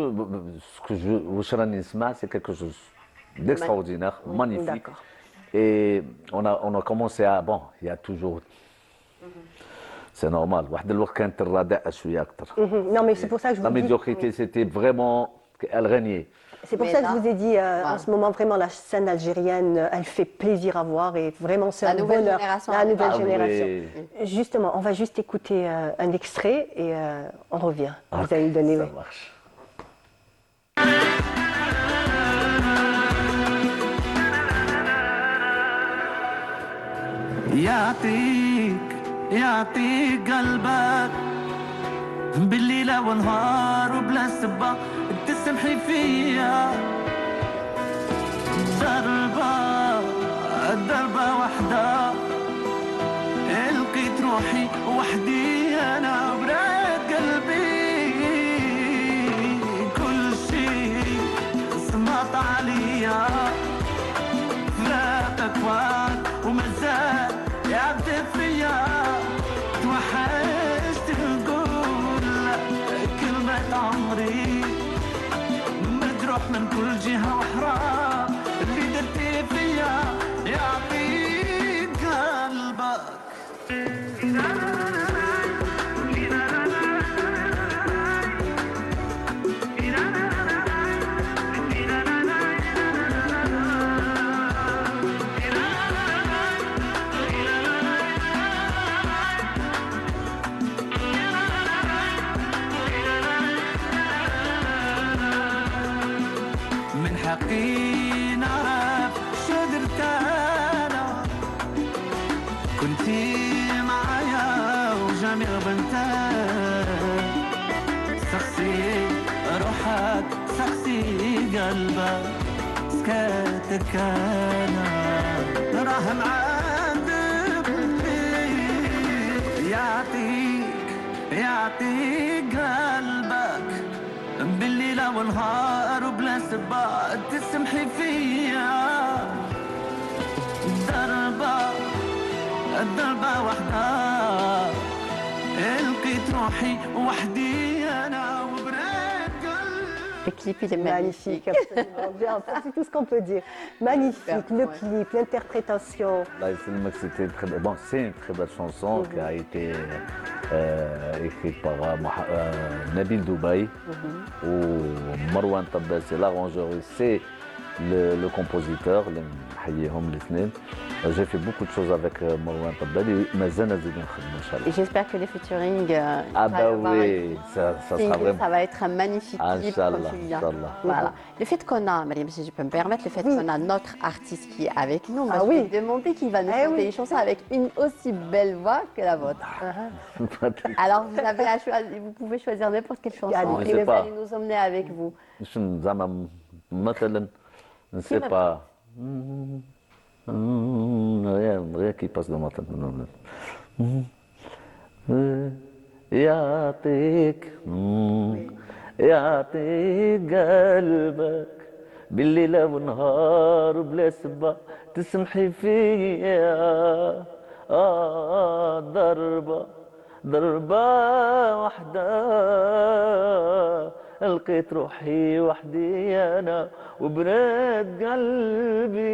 que je واش راني نسمع, c'est quelque chose d'extraordinaire, magnifique. D'accord. Et on a commencé à bon, il y a toujours c'est normal. واحد الوقت كانت الرداء شويه اكثر. Non, mais c'est pour ça que je La vous dis. médiocrité, c'était vraiment elle régnait. C'est pour Mais ça que là, je vous ai dit, en ce moment, vraiment, la scène algérienne, elle fait plaisir à voir et vraiment, c'est La un nouvelle bonheur. génération La arrive. nouvelle Ah génération. oui. Justement, on va juste écouter un extrait et on revient. Vous Ok, allez me donner, ça oui. marche. يعطيك قلبك بالليل ونهار وبلا سبة تسمحي فيا ضربة واحدة لقيت روحي وحدي أنا براد قلبي كل شيء صمت عليا فراقك وعد ومازال يعذب فيا توحشت نقول كلمة عمري مجروح من كل جهة وحرام اللي درتي فيا يعطيك قلبك من حقي نعرف شو درت انا كنتي معايا وجامي غبنت سخسي روحك سخسي قلبك سكاتك انا راهم عندك يعطيك قلبك بالليل والنهار وبلا سبة تسمحي فيا ضربة واحدة لقيت روحي وحدي أنا وبراد قلبي. Le clip, il est magnifique. Absolument. Bien, c'est tout ce qu'on peut dire. Magnifique, le clip, l'interprétation. Là, c'était bon, c'est une très belle chanson qui a été écrite par Nabil Doubaï ou Marwan Tabbas, c'est l'arrangeur et c'est le compositeur, j'ai fait beaucoup de choses avec Marwan Tabbas et Et j'espère que les featuring, ah bah oui, ça sera vraiment. ça va être un magnifique clip comme Inch'Allah, celui-là. Inch'Allah. Voilà. Le fait qu'on a, Mariam, si je peux me permettre, le fait qu'on a notre artiste qui est avec nous, moi, Ah je oui. vais demander qui va nous Eh chanter oui. les chansons avec une aussi belle voix que la vôtre. Alors vous avez à choisir, vous pouvez choisir n'importe quelle chanson Je et sais vous pas. allez nous emmener avec vous. مثلا ne sais pas غير كي باس مثلا يعطيك قلبك بالليل ونهار بلا سبة تسمحي فيا ضربة واحدة لقيت روحي وحدي أنا وبرد قلبي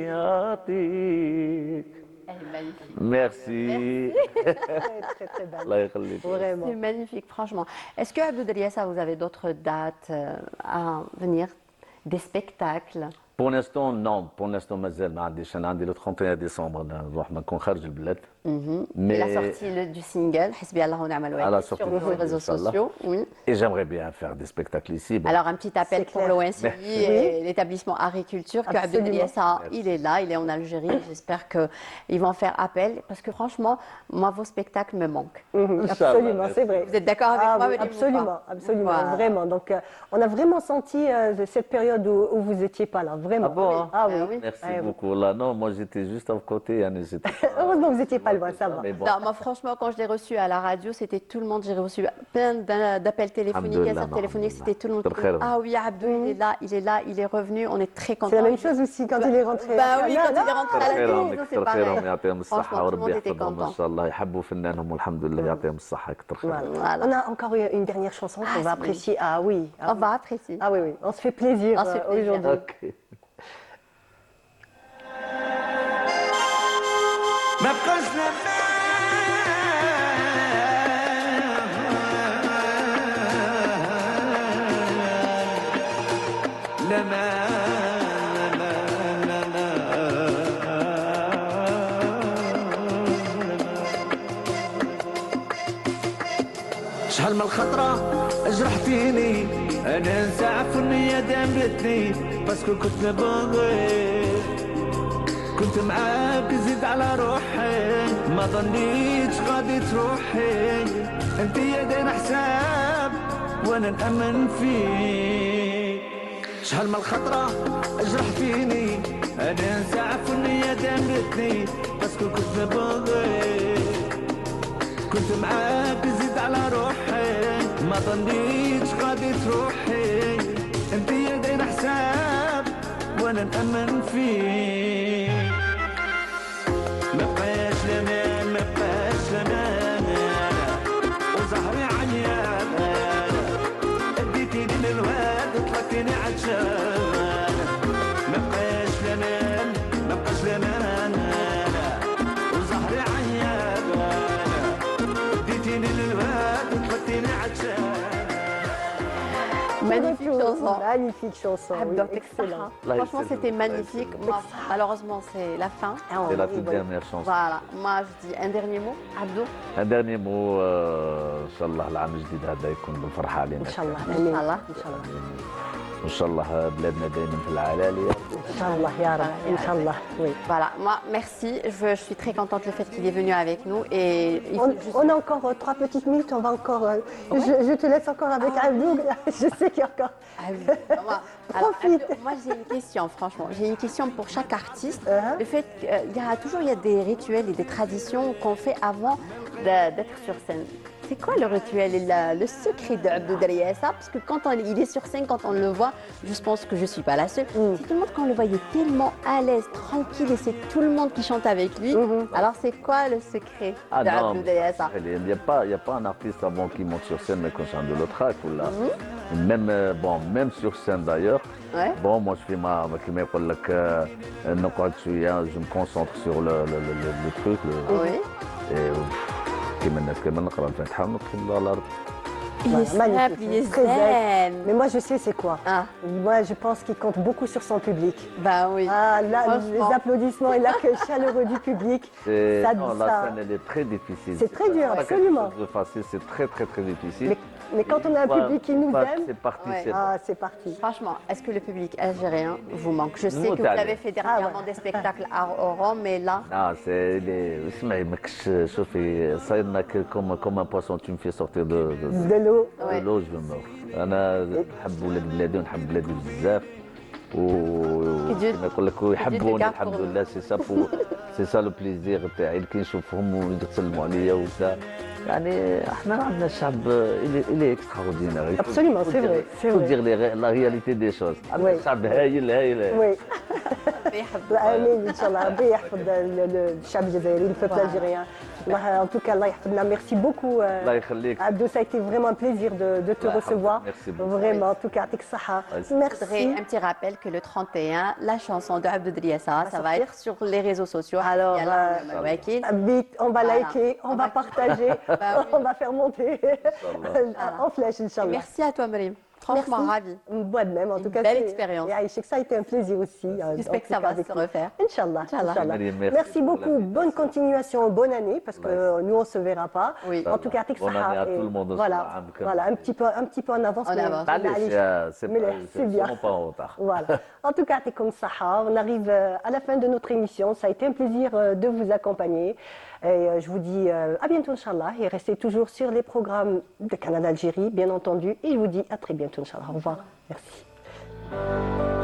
يعطيك. Elle est magnifique. Merci. Très, très belle. الله يخليك. Vraiment. C'est magnifique, franchement. Est-ce que Abdou Driassa, vous avez d'autres dates à venir, des spectacles? Pour l'instant, non. Pour l'instant, مازال ما عنديش. أنا عندي le 31 décembre نروح نكون خارج البلاد. Il a sorti du single, Hasbi Allah wa ni'mal Elle a wakeel, sorti sur le vos réseaux single, sociaux. Oui. Et j'aimerais bien faire des spectacles ici. Bon. Alors un petit appel C'est pour clair. l'ONCI et l'établissement Agriculture, que Abdou Absolument. Driassa, il est là, il est en Algérie. J'espère qu'ils vont faire appel parce que franchement, moi, vos spectacles me manquent. Absolument, c'est vrai. Vous êtes d'accord avec Ah moi, oui, Madame, ou absolument, pas? absolument, Voilà. vraiment. Donc, on a vraiment senti cette période où vous n'étiez pas là, vraiment. Ah bon, hein? Ah oui. Ah oui. Merci Ah oui. beaucoup. Là, non, moi j'étais juste à côté. Hein, Heureusement que vous n'étiez pas loin, ça va. Mais bon. Non, moi, franchement, quand je l'ai reçu à la radio, c'était tout le monde. J'ai reçu plein d'appels téléphoniques, Alhamdoulilah, inserts téléphoniques. C'était tout le monde. Alhamdoulilah. Ah oui, Abdou, il est là, il est revenu. On est très contents. C'est la même chose aussi quand il est rentré. Bah oui, Là, quand là. il est rentré à la maison, c'est كثر خيرهم pareil. يعطيهم الصحة Franchement, tout le monde وربي était يحفظهم إن content. شاء الله يحبوا فنانهم والحمد لله يعطيهم الصحة كثر خيرهم. Voilà. On a encore une dernière chanson qu'on va c'est apprécier. Ah oui. Ah On oui. va apprécier. Ah oui, oui. On se fait plaisir On se fait plaisir. aujourd'hui. Ok. ما بقاش شحال من خطرة جرحتيني انا نسعف النية دامرتني باسكو كنت نبغي كنت معاك زيد على روحي ما ظنيتش غادي تروحي انت يا داير حساب وانا نأمن فيك شحال من خطرة جرحتيني انا نسعف النية دامرتني باسكو كنت نبغي كنت معاك زيد على روحي ما ظنيتش غادي تروحي انت يا داير حساب وانا نأمن فيك ما بقاش لنا ما بقاش لنا وزهري عيان اديتيني للواد طلعتيني عطشان ما بقاش لنا ما بقاش لنا وزهري عيان اديتيني للواد طلعتيني عطشان Magnifique chanson. Magnifique chanson. Oui, Abdou, excellent. Franchement, c'était magnifique. Moi, malheureusement, c'est la fin. C'est la toute dernière chanson. Voilà. Moi, je dis un dernier mot. Abdou. Un dernier mot, ان شاء الله العام الجديد هذا يكون بالفرحه علينا. ان شاء الله. Inch'Allah. ان شاء الله. وان شاء الله بلادنا دائما في العلاليه. ان شاء الله يا رب. ان شاء الله. Oui. Voilà. Moi, merci. Je suis très contente le fait qu'il est venu avec nous. Et il faut juste... On a encore 3 petites minutes. On va encore. Je te laisse encore avec Abdou. Je sais qu'il y a encore. Ah oui. Alors, Profite. Abdou, moi, j'ai une question, franchement. J'ai une question pour chaque artiste. Le fait qu'il y a toujours des rituels et des traditions qu'on fait avant d'être sur scène. C'est quoi le rituel et le secret d'Abdou Driassa? Parce que quand il est sur scène, quand on le voit, je pense que je ne suis pas la seule. C'est tout le monde, quand on le voit, il est tellement à l'aise, tranquille, et c'est tout le monde qui chante avec lui. Alors, c'est quoi le secret d'Abdou Driassa? Il n'y a pas un artiste avant qui monte sur scène mais qu'on chante de l'autre track. Même sur scène d'ailleurs. Ouais. Bon, moi je fais كما يقول لك نقعد شويه je me concentre sur le truc. Oui. كيما الناس كما نقرا الفاتحه وندخل على الارض. Il est simple, il est Très zen. Mais moi, je sais c'est quoi. Ah. Moi, je pense qu'il compte beaucoup sur son public. Bah oui. Ah, là, les Franchement. applaudissements et l'accueil chaleureux du public. Non, la scène elle est très difficile. C'est très dur, pas absolument. quelque chose de facile, c'est très difficile. Mais quand on a un public qui nous aime, c'est parti, Ouais. c'est ah, c'est parti. Franchement, est-ce que le public algérien vous manque? Je sais Nous, que vous t'as avez fait dernièrement des spectacles à Oran, mais là, Non, c'est اسمعي ماكش شوفي صايرنا comme un poisson tu me fais sortir De l'eau. Ouais. l'eau je me انا نحب ولاد بلادي ونحب بلادي بزاف كما يقول لك يحبوني الحمد لله سي سا لو بليزير تاعي كي نشوفهم ويسلموا عليا وكذا يعني احنا عندنا الشعب الي اكستراوردينير Absolument, c'est vrai. C'est faut vrai. dire la réalité des choses عندنا Oui. الشعب هايل Oui. بيحبوا. امين ان شاء الله ربي يحفظ الشعب الجزائري le peuple algérien. En tout cas, Allah yahfadna. Merci beaucoup. الله يخليك Abdou, ça a été vraiment un plaisir de te Allah recevoir. merci beaucoup. Vraiment, en tout cas, Atik Saha. Je voudrais Merci. un petit rappel que le 31, la chanson de Abdou Driassa, ça va sortir. être sur les réseaux sociaux. Alors, Il y a là, Wakil. Vite, on va Voilà. liker, on va partager, Bah oui. on va faire monter en flèche, Inch'Allah. Merci à toi, Marim. Franchement, ravie. Moi de même, en Une tout cas. belle c'est- expérience. Et Aïchek, ça a été un plaisir aussi. J'espère que ça va se refaire. Inch'Allah. Inch'Allah. Inch'Allah. Merci Merci pour beaucoup. l'invitation. Bonne continuation, bonne année, parce que nous, on ne se verra pas. Oui. En tout cas, Atik Bonne Saha. année à et tout le monde. Voilà, Salam. voilà, un petit peu en avance. En mais- avance. mais Allez, allez, c'est mais c'est bien. vraiment pas en retard. Voilà. En tout cas, Tekoum Saha, on arrive à la fin de notre émission. Ça a été un plaisir de vous accompagner. Et je vous dis à bientôt, Inch'Allah. Et restez toujours sur les programmes de Canal Algérie, bien entendu. Et je vous dis à très bientôt, Inch'Allah. Au revoir. Merci.